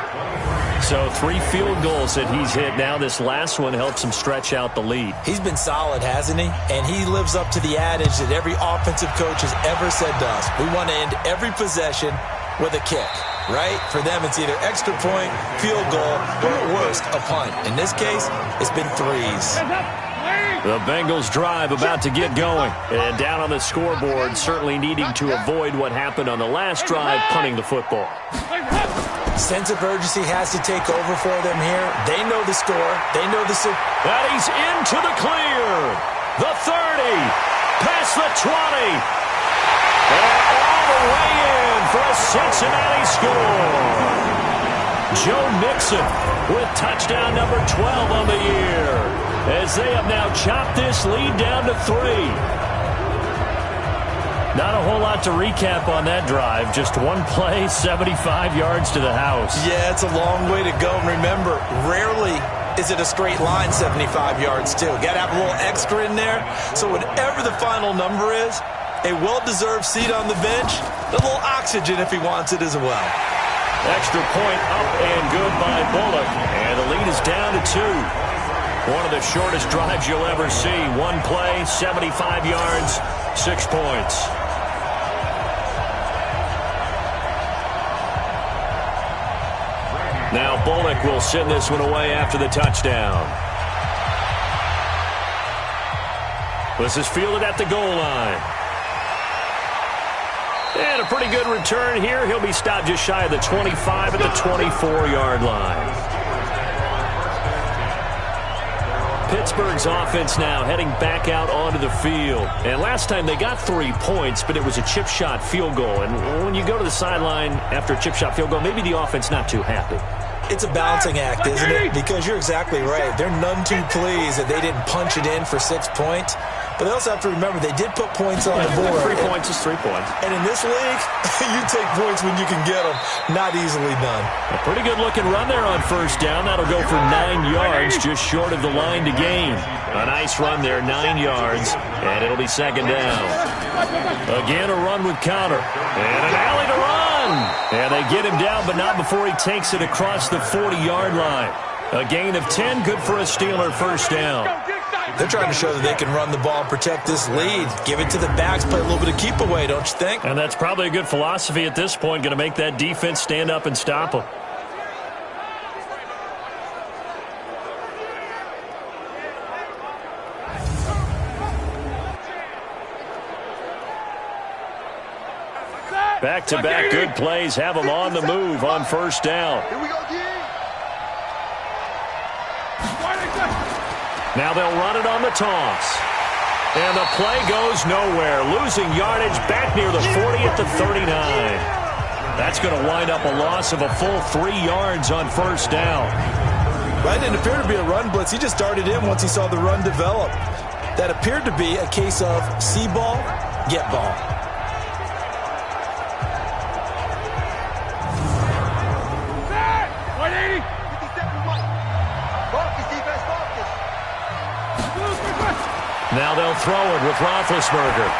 So 3 field goals that he's hit now. This last one helps him stretch out the lead. He's been solid, hasn't he? And he lives up to the adage that every offensive coach has ever said to us. We want to end every possession with a kick, right? For them, it's either extra point, field goal, or at worst, a punt. In this case, it's been 3s. The Bengals drive about to get going. And down on the scoreboard, certainly needing to avoid what happened on the last drive, punting the football. Sense of urgency has to take over for them here. They know the score. They know the... That he's into the clear. The 30. Past the 20. And all the way in for a Cincinnati score. Joe Mixon with touchdown number 12 on the year. As they have now chopped this lead down to 3. Not a whole lot to recap on that drive. Just one play, 75 yards to the house. Yeah, it's a long way to go. And remember, rarely is it a straight line 75 yards, too. Got to have a little extra in there. So whatever the final number is, a well-deserved seat on the bench, a little oxygen if he wants it as well. Extra point up and good by Bullock. And the lead is down to 2. One of the shortest drives you'll ever see. One play, 75 yards, 6 points. Now Bullock will send this one away after the touchdown. This is fielded at the goal line. And a pretty good return here. He'll be stopped just shy of the 25 at the 24-yard line. Pittsburgh's offense now heading back out onto the field. And last time they got 3 points, but it was a chip shot field goal. And when you go to the sideline after a chip shot field goal, maybe the offense not too happy. It's a balancing act, isn't it? Because you're exactly right. They're none too pleased that they didn't punch it in for 6 points. But they also have to remember they did put points on the board. 3 points is 3 points. And in this league, you take points when you can get them. Not easily done. A pretty good-looking run there on first down. That'll go for 9 yards, just short of the line to gain. A nice run there, 9 yards, and it'll be second down. Again, a run with Connor. And an alley to run. And they get him down, but not before he takes it across the 40-yard line. A gain of 10, good for a Steeler first down. They're trying to show that they can run the ball and protect this lead. Give it to the backs, play a little bit of keep away, don't you think? And that's probably a good philosophy at this point, going to make that defense stand up and stop them. Back-to-back good plays have them on the move on first down. Here we go, D. Now they'll run it on the toss. And the play goes nowhere. Losing yardage back near the 40 at the 39. That's going to wind up a loss of a full 3 yards on first down. Right, didn't appear to be a run blitz. He just darted in once he saw the run develop. That appeared to be a case of see ball, get ball. Now they'll throw it with Roethlisberger.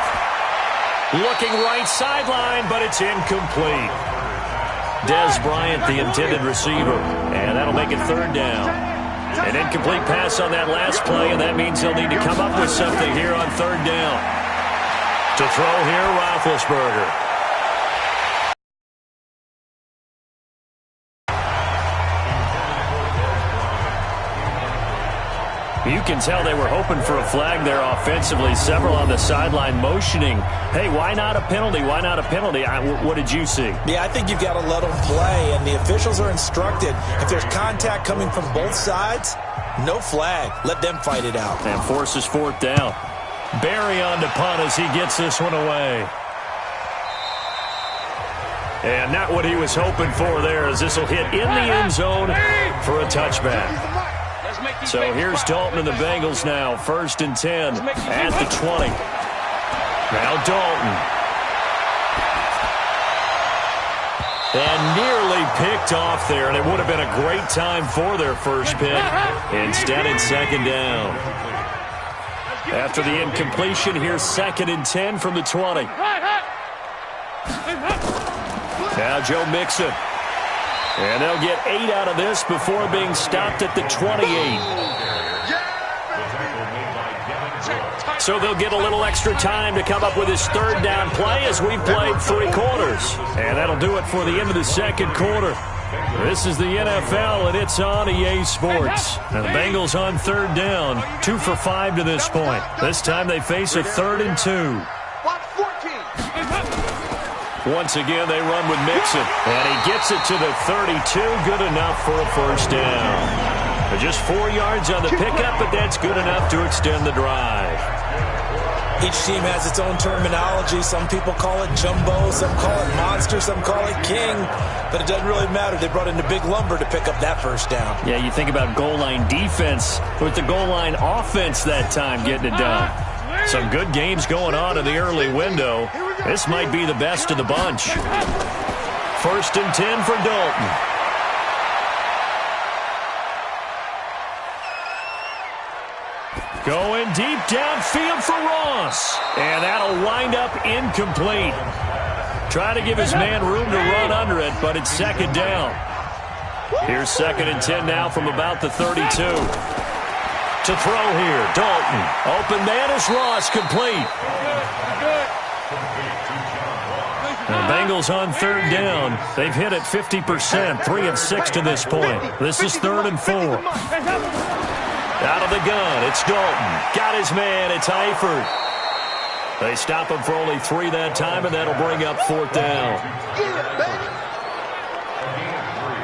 Looking right sideline, but it's incomplete. Dez Bryant, the intended receiver, and that'll make it third down. An incomplete pass on that last play, and that means they'll need to come up with something here on third down. To throw here, Roethlisberger. You can tell they were hoping for a flag there offensively. Several on the sideline motioning, hey, why not a penalty? Why not a penalty? What did you see? Yeah, I think you've got to let them play, and the officials are instructed. If there's contact coming from both sides, no flag. Let them fight it out. And forces fourth down. Barry on to punt as he gets this one away. And not what he was hoping for there, as this will hit in the end zone for a touchback. So here's Dalton and the Bengals now. 1st and 10 at the 20. Now Dalton. And nearly picked off there, and it would have been a great time for their first pick. Instead, it's second down. After the incompletion, here's 2nd and 10 from the 20. Now Joe Mixon. And they'll get 8 out of this before being stopped at the 28. So they'll get a little extra time to come up with his third down play as we've played 3 quarters. And that'll do it for the end of the second quarter. This is the NFL, and it's on EA Sports. And the Bengals on third down, 2 for 5 to this point. This time they face a 3rd and 2. Once again, they run with Mixon, and he gets it to the 32. Good enough for a first down. Just 4 yards on the pickup, but that's good enough to extend the drive. Each team has its own terminology. Some people call it jumbo, some call it monster, some call it king. But it doesn't really matter. They brought in the big lumber to pick up that first down. Yeah, you think about goal line defense with the goal line offense that time getting it done. Some good games going on in the early window. This might be the best of the bunch. 1st and 10 for Dalton. Going deep downfield for Ross. And that'll wind up incomplete. Trying to give his man room to run under it, but it's second down. Here's 2nd and 10 now from about the 32. To throw here, Dalton. Open man is Ross, complete. The Bengals on third down. They've hit it 50%, 3 of 6 to this point. This is 3rd and 4. Out of the gun, it's Dalton. Got his man, it's Eifert. They stop him for only 3 that time, and that'll bring up 4th down.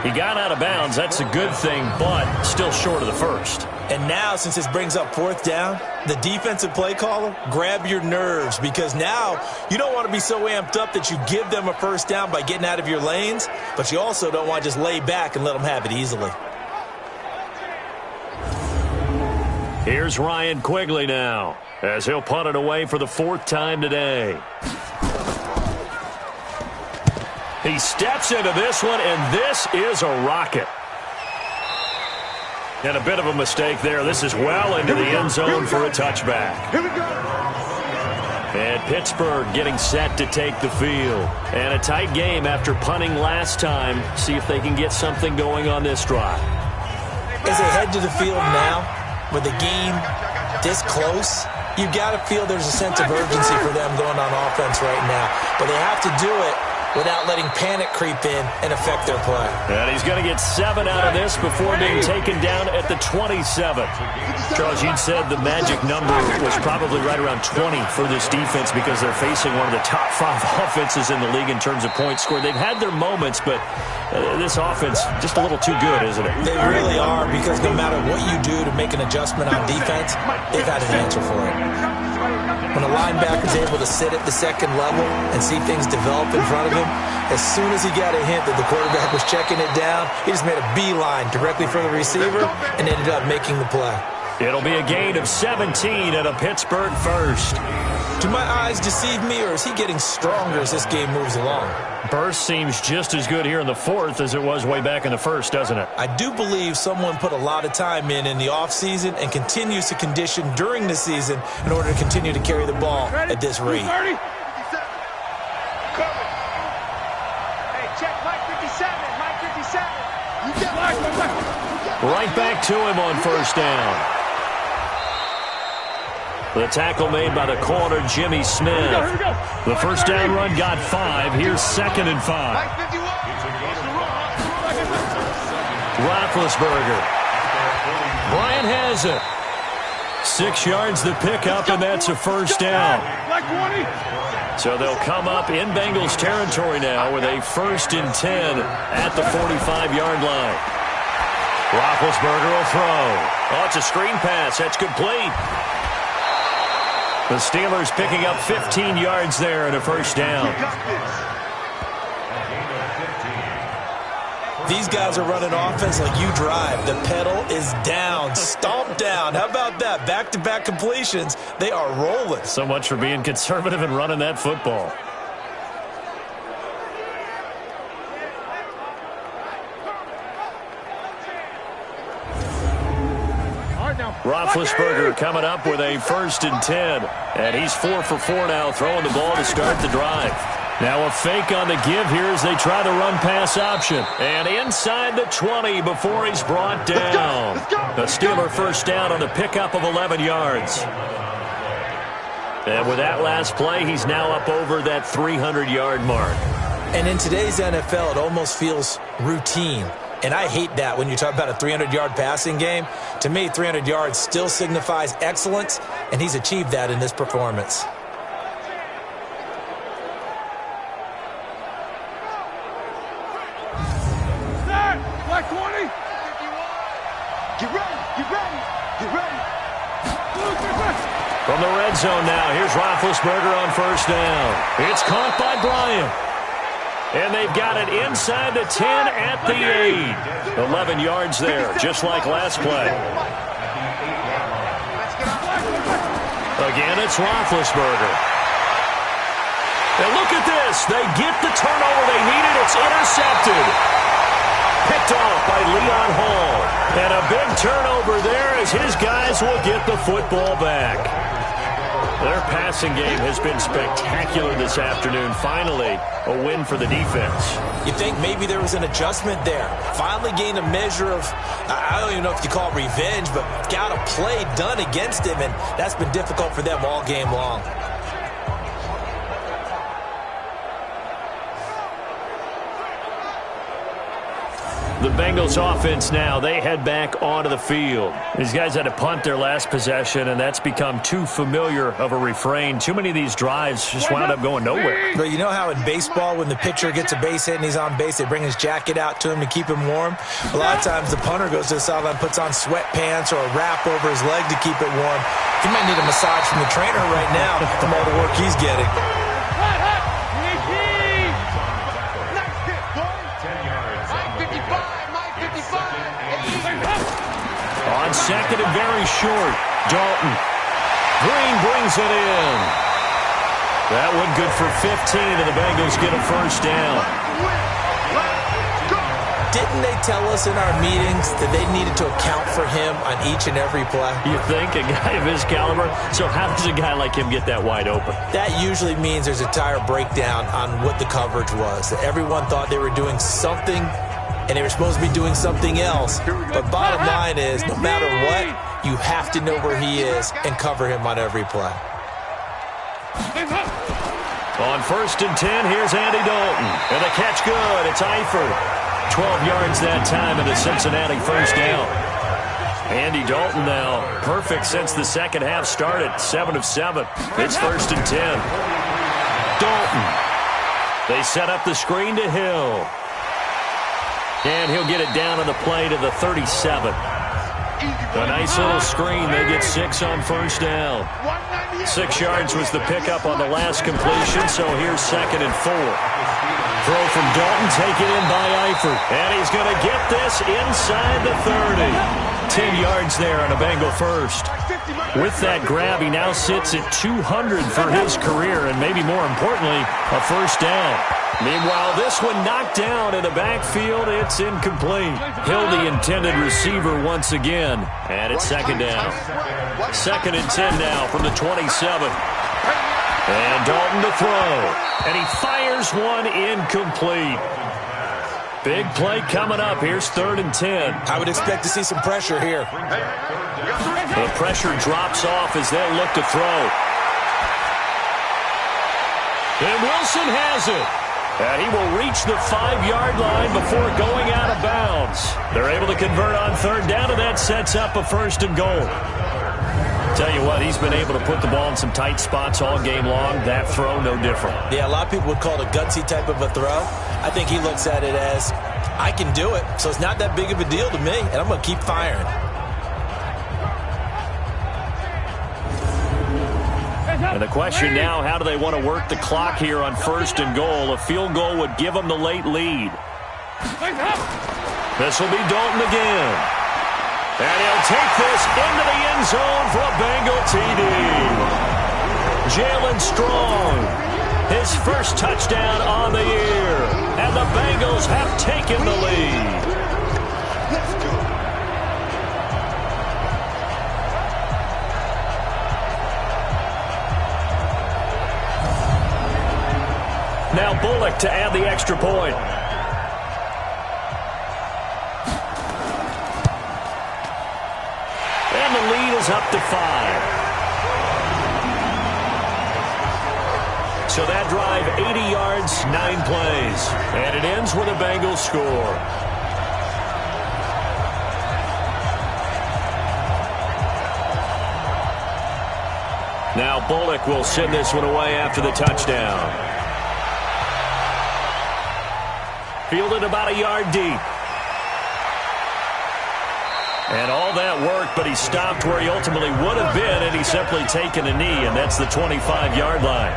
He got out of bounds, that's a good thing, but still short of the first. And now, since this brings up fourth down, the defensive play caller, grab your nerves, because now you don't want to be so amped up that you give them a first down by getting out of your lanes, but you also don't want to just lay back and let them have it easily. Here's Ryan Quigley now, as he'll punt it away for the fourth time today. He steps into this one, and this is a rocket. And a bit of a mistake there. This is well into the end zone for a touchback. Here we go. And Pittsburgh getting set to take the field. And a tight game after punting last time. See if they can get something going on this drive. As they head to the field now, with the game this close, you've got to feel there's a sense of urgency for them going on offense right now. But they have to do it without letting panic creep in and affect their play. And he's going to get 7 out of this before being taken down at the 27. Charles, you'd said the magic number was probably right around 20 for this defense because they're facing one of the top 5 offenses in the league in terms of points scored. They've had their moments, but this offense just a little too good, isn't it? They really are, because no matter what you do to make an adjustment on defense, they've had an answer for it. When a linebacker's able to sit at the second level and see things develop in front of him, as soon as he got a hint that the quarterback was checking it down, he just made a beeline directly for the receiver and ended up making the play. It'll be a gain of 17 and a Pittsburgh first. Do my eyes deceive me, or is he getting stronger as this game moves along? Burst seems just as good here in the fourth as it was way back in the first, doesn't it? I do believe someone put a lot of time in the offseason and continues to condition during the season in order to continue to carry the ball at this rate. Hey, check Mike 57. Mike 57. Right back to him on first down. The tackle made by the corner, Jimmy Smith. The first down run got 5. Here's 2nd and 5. Roethlisberger. Bryant has it. 6 yards the pickup, and that's a first down. So they'll come up in Bengals territory now with a 1st and 10 at the 45-yard line. Roethlisberger will throw. Oh, it's a screen pass. That's complete. The Steelers picking up 15 yards there and a first down. These guys are running offense like you drive. The pedal is down, stomped down. How about that? Back-to-back completions. They are rolling. So much for being conservative and running that football. Roethlisberger coming up with a 1st and 10. And he's 4 for 4 now, throwing the ball to start the drive. Now a fake on the give here as they try the run-pass option. And inside the 20 before he's brought down. The Steeler first down on the pickup of 11 yards. And with that last play, he's now up over that 300-yard mark. And in today's NFL, it almost feels routine. And I hate that when you talk about a 300-yard passing game. To me, 300 yards still signifies excellence, and he's achieved that in this performance. Black 20. Get ready, get ready, get ready. From the red zone now, here's Roethlisberger on first down. It's caught by Bryant. And they've got it inside the 10 at the 8. 11 yards there, just like last play. Again, it's Roethlisberger. And look at this. They get the turnover they needed. It's intercepted. Picked off by Leon Hall. And a big turnover there as his guys will get the football back. Their passing game has been spectacular this afternoon. Finally, a win for the defense. You think maybe there was an adjustment there. Finally gained a measure of, I don't even know if you call it revenge, but got a play done against him, and that's been difficult for them all game long. The Bengals offense now, they head back onto the field. These guys had to punt their last possession, and that's become too familiar of a refrain. Too many of these drives just wound up going nowhere. But you know how in baseball, when the pitcher gets a base hit and he's on base, they bring his jacket out to him to keep him warm? A lot of times the punter goes to the sideline, puts on sweatpants or a wrap over his leg to keep it warm. He might need a massage from the trainer right now from all the work he's getting. On second and very short, Dalton. Green brings it in. That one good for 15, and the Bengals get a first down. Didn't they tell us in our meetings that they needed to account for him on each and every play? You think? A guy of his caliber? So how does a guy like him get that wide open? That usually means there's a entire breakdown on what the coverage was. That everyone thought they were doing something, and they were supposed to be doing something else. But bottom line is, no matter what, you have to know where he is and cover him on every play. On first and 10, here's Andy Dalton. And the catch good. It's Eifert. 12 yards that time and a Cincinnati first down. Andy Dalton now perfect since the second half started. 7 of 7. It's first and 10. Dalton. They set up the screen to Hill. And he'll get it down on the play to the 37. A nice little screen. They get 6 on first down. 6 yards was the pickup on the last completion, so here's second and 4. Throw from Dalton, taken in by Eifert. And he's going to get this inside the 30. 10 yards there on a Bengal first. With that grab, he now sits at 200 for his career, and maybe more importantly, a first down. Meanwhile, this one knocked down in the backfield. It's incomplete. Hill, the intended receiver once again. And it's second down. Second and 10 now from the 27. And Dalton to throw. And he fires one incomplete. Big play coming up. Here's third and 10. I would expect to see some pressure here. The pressure drops off as they look to throw. And Wilson has it. And he will reach the 5-yard line before going out of bounds. They're able to convert on third down, and that sets up a first and goal. Tell you what, he's been able to put the ball in some tight spots all game long. That throw, no different. Yeah, a lot of people would call it a gutsy type of a throw. I think he looks at it as, I can do it, so it's not that big of a deal to me, and I'm going to keep firing. And the question now, how do they want to work the clock here on first and goal? A field goal would give them the late lead. This will be Dalton again. And he'll take this into the end zone for a Bengal TD. Jalen Strong, his first touchdown on the year. And the Bengals have taken the lead. Now Bullock to add the extra point. And the lead is up to 5. So that drive, 80 yards, 9 plays. And it ends with a Bengals score. Now Bullock will send this one away after the touchdown. Fielded about a yard deep. And all that work, but he stopped where he ultimately would have been, and he's simply taken a knee, and that's the 25-yard line.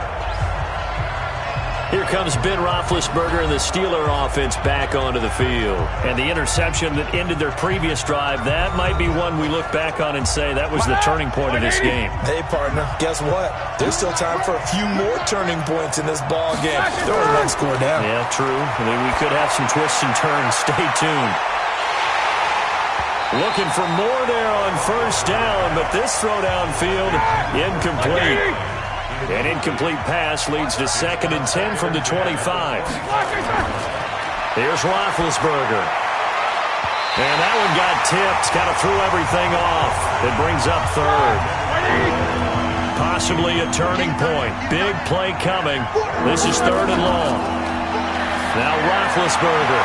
Here comes Ben Roethlisberger and the Steeler offense back onto the field. And the interception that ended their previous drive, that might be one we look back on and say that was the turning point of this game. Hey, partner, guess what? There's still time for a few more turning points in this ball game. They're only one score down. Yeah, true. I mean, we could have some twists and turns. Stay tuned. Looking for more there on first down, but this throw downfield, incomplete. An incomplete pass leads to second and 10 from the 25. Here's Roethlisberger. And that one got tipped, kind of threw everything off. It brings up third. Possibly a turning point. Big play coming. This is third and long. Now Roethlisberger.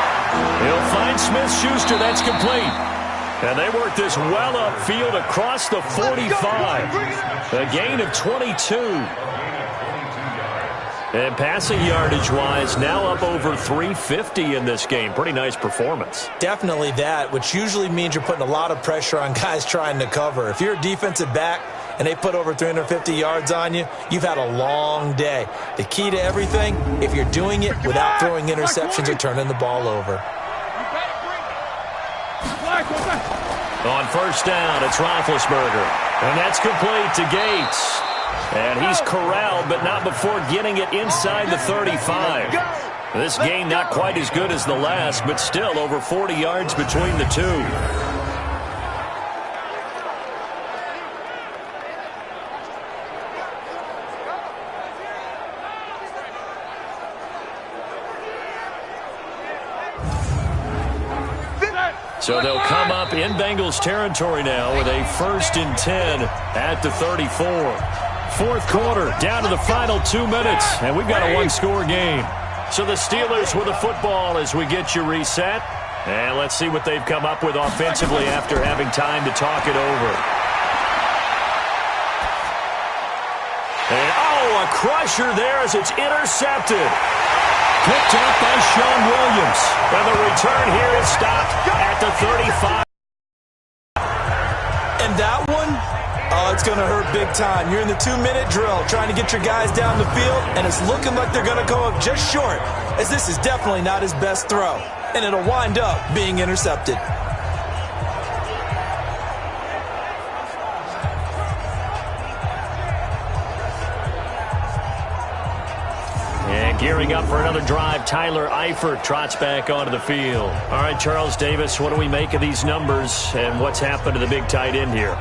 He'll find Smith-Schuster. That's complete. And they work this well upfield across the 45. A gain of 22. And passing yardage-wise, now up over 350 in this game. Pretty nice performance. Definitely that, which usually means you're putting a lot of pressure on guys trying to cover. If you're a defensive back and they put over 350 yards on you, you've had a long day. The key to everything, if you're doing it without throwing interceptions or turning the ball over. On first down, it's Roethlisberger. And that's complete to Gates. And he's corralled, but not before getting it inside the 35. This gain not quite as good as the last, but still over 40 yards between the two. So they'll come up in Bengals territory now with a 1st and 10 at the 34. Fourth quarter, down to the final 2 minutes, and we've got a one-score game. So the Steelers with the football as we get you reset. And let's see what they've come up with offensively after having time to talk it over. And, a crusher there as it's intercepted. Picked up by Sean Williams. And the return here is stopped at the 35. And that one, it's going to hurt big time. You're in the 2-minute drill trying to get your guys down the field, and it's looking like they're going to go up just short, as this is definitely not his best throw. And it'll wind up being intercepted. And gearing up for another drive, Tyler Eifert trots back onto the field. All right, Charles Davis, what do we make of these numbers, and what's happened to the big tight end here?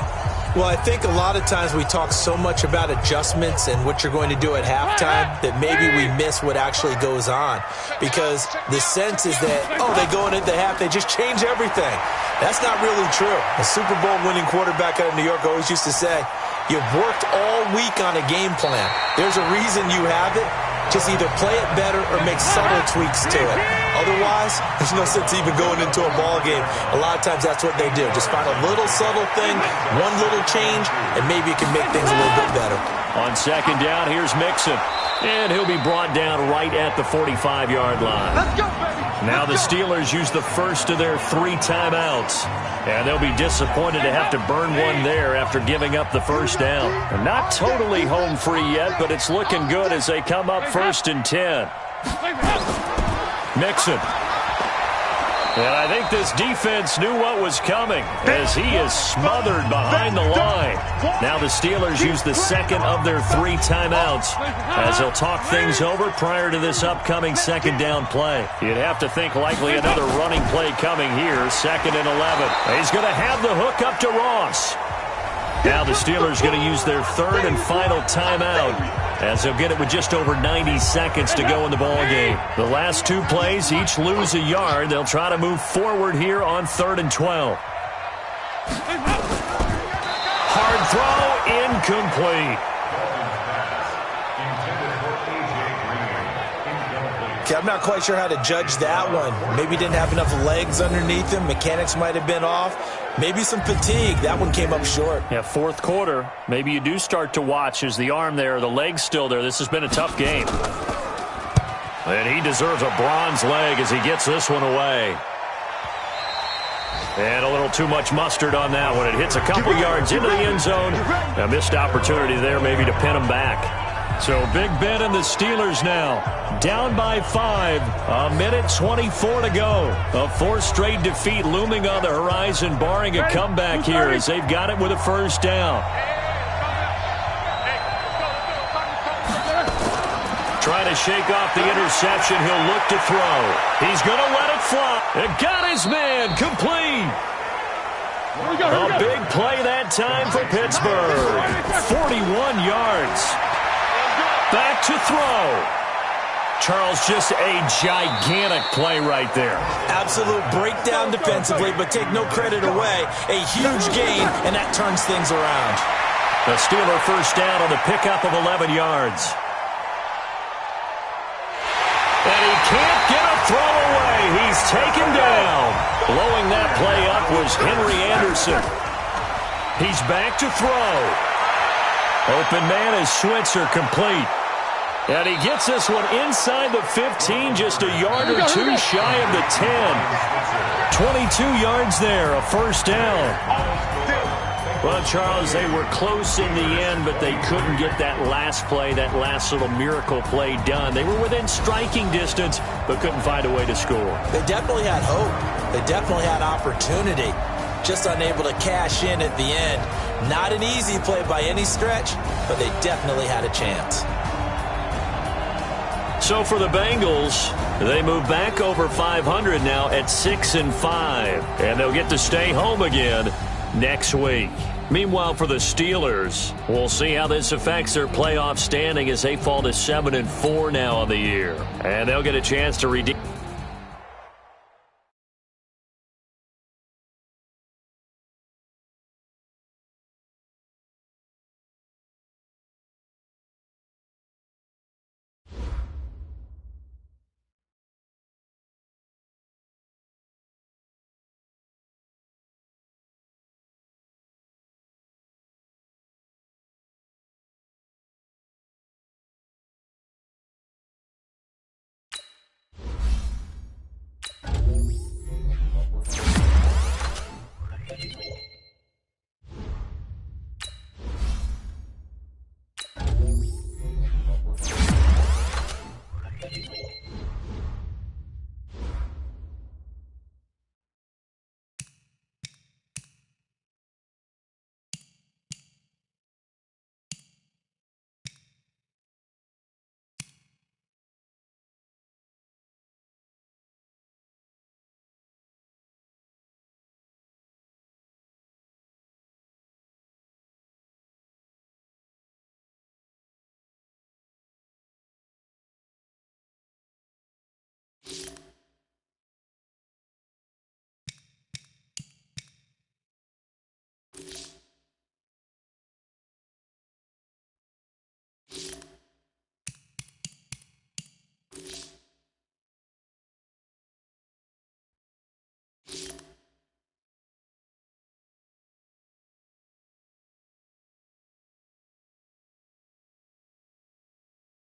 Well, I think a lot of times we talk so much about adjustments and what you're going to do at halftime that maybe we miss what actually goes on. Because the sense is that, they go in at the half, they just change everything. That's not really true. A Super Bowl winning quarterback out of New York always used to say, you've worked all week on a game plan. There's a reason you have it. Just either play it better or make subtle tweaks to it. Otherwise, there's no sense even going into a ball game. A lot of times that's what they do. Just find a little subtle thing, one little change, and maybe it can make things a little bit better. On second down, here's Mixon. And he'll be brought down right at the 45-yard line. Let's go, baby. Now the Steelers use the first of their 3 timeouts. And they'll be disappointed to have to burn one there after giving up the first down. And not totally home free yet, but it's looking good as they come up 1st and 10. Mixon. And I think this defense knew what was coming as he is smothered behind the line. Now the Steelers use the second of their 3 timeouts as they'll talk things over prior to this upcoming second down play. You'd have to think likely another running play coming here, 2nd and 11. He's going to have the hook up to Ross. Now the Steelers going to use their 3rd and final timeout as they'll get it with just over 90 seconds to go in the ball game. The last 2 plays each lose a yard. They'll try to move forward here on 3rd and 12. Hard throw, incomplete. Okay, I'm not quite sure how to judge that one. Maybe didn't have enough legs underneath him. Mechanics might have been off. Maybe some fatigue. That one came up short. Yeah, 4th quarter. Maybe you do start to watch as the arm there, the leg's still there. This has been a tough game. And he deserves a bronze leg as he gets this one away. And a little too much mustard on that one. It hits a couple yards into the end zone. A missed opportunity there maybe to pin him back. So Big Ben and the Steelers now down by 5. 1:24 to go. A 4th straight defeat looming on the horizon, barring a comeback here as they've got it with a first down. Trying to shake off the interception. He'll look to throw. He's going to let it fly. It got his man complete. A big play that time for Pittsburgh. 41 yards. Back to throw. Charles, just a gigantic play right there. Absolute breakdown defensively, but take no credit away. A huge gain, and that turns things around. The Steeler first down on the pickup of 11 yards. And he can't get a throw away. he's taken down. Blowing that play up was Henry Anderson. He's back to throw. Open man is Switzer, complete. And he gets this one inside the 15, just a yard or two shy of the 10. 22 yards there, a first down. Well, Charles, they were close in the end, but they couldn't get that last play, that last little miracle play done. They were within striking distance, but couldn't find a way to score. They definitely had hope. They definitely had opportunity. Just unable to cash in at the end. Not an easy play by any stretch, but they definitely had a chance. So for the Bengals, they move back over 500 now at 6-5, and they'll get to stay home again next week. Meanwhile, for the Steelers, we'll see how this affects their playoff standing as they fall to 7-4 now on the year. And they'll get a chance to redeem.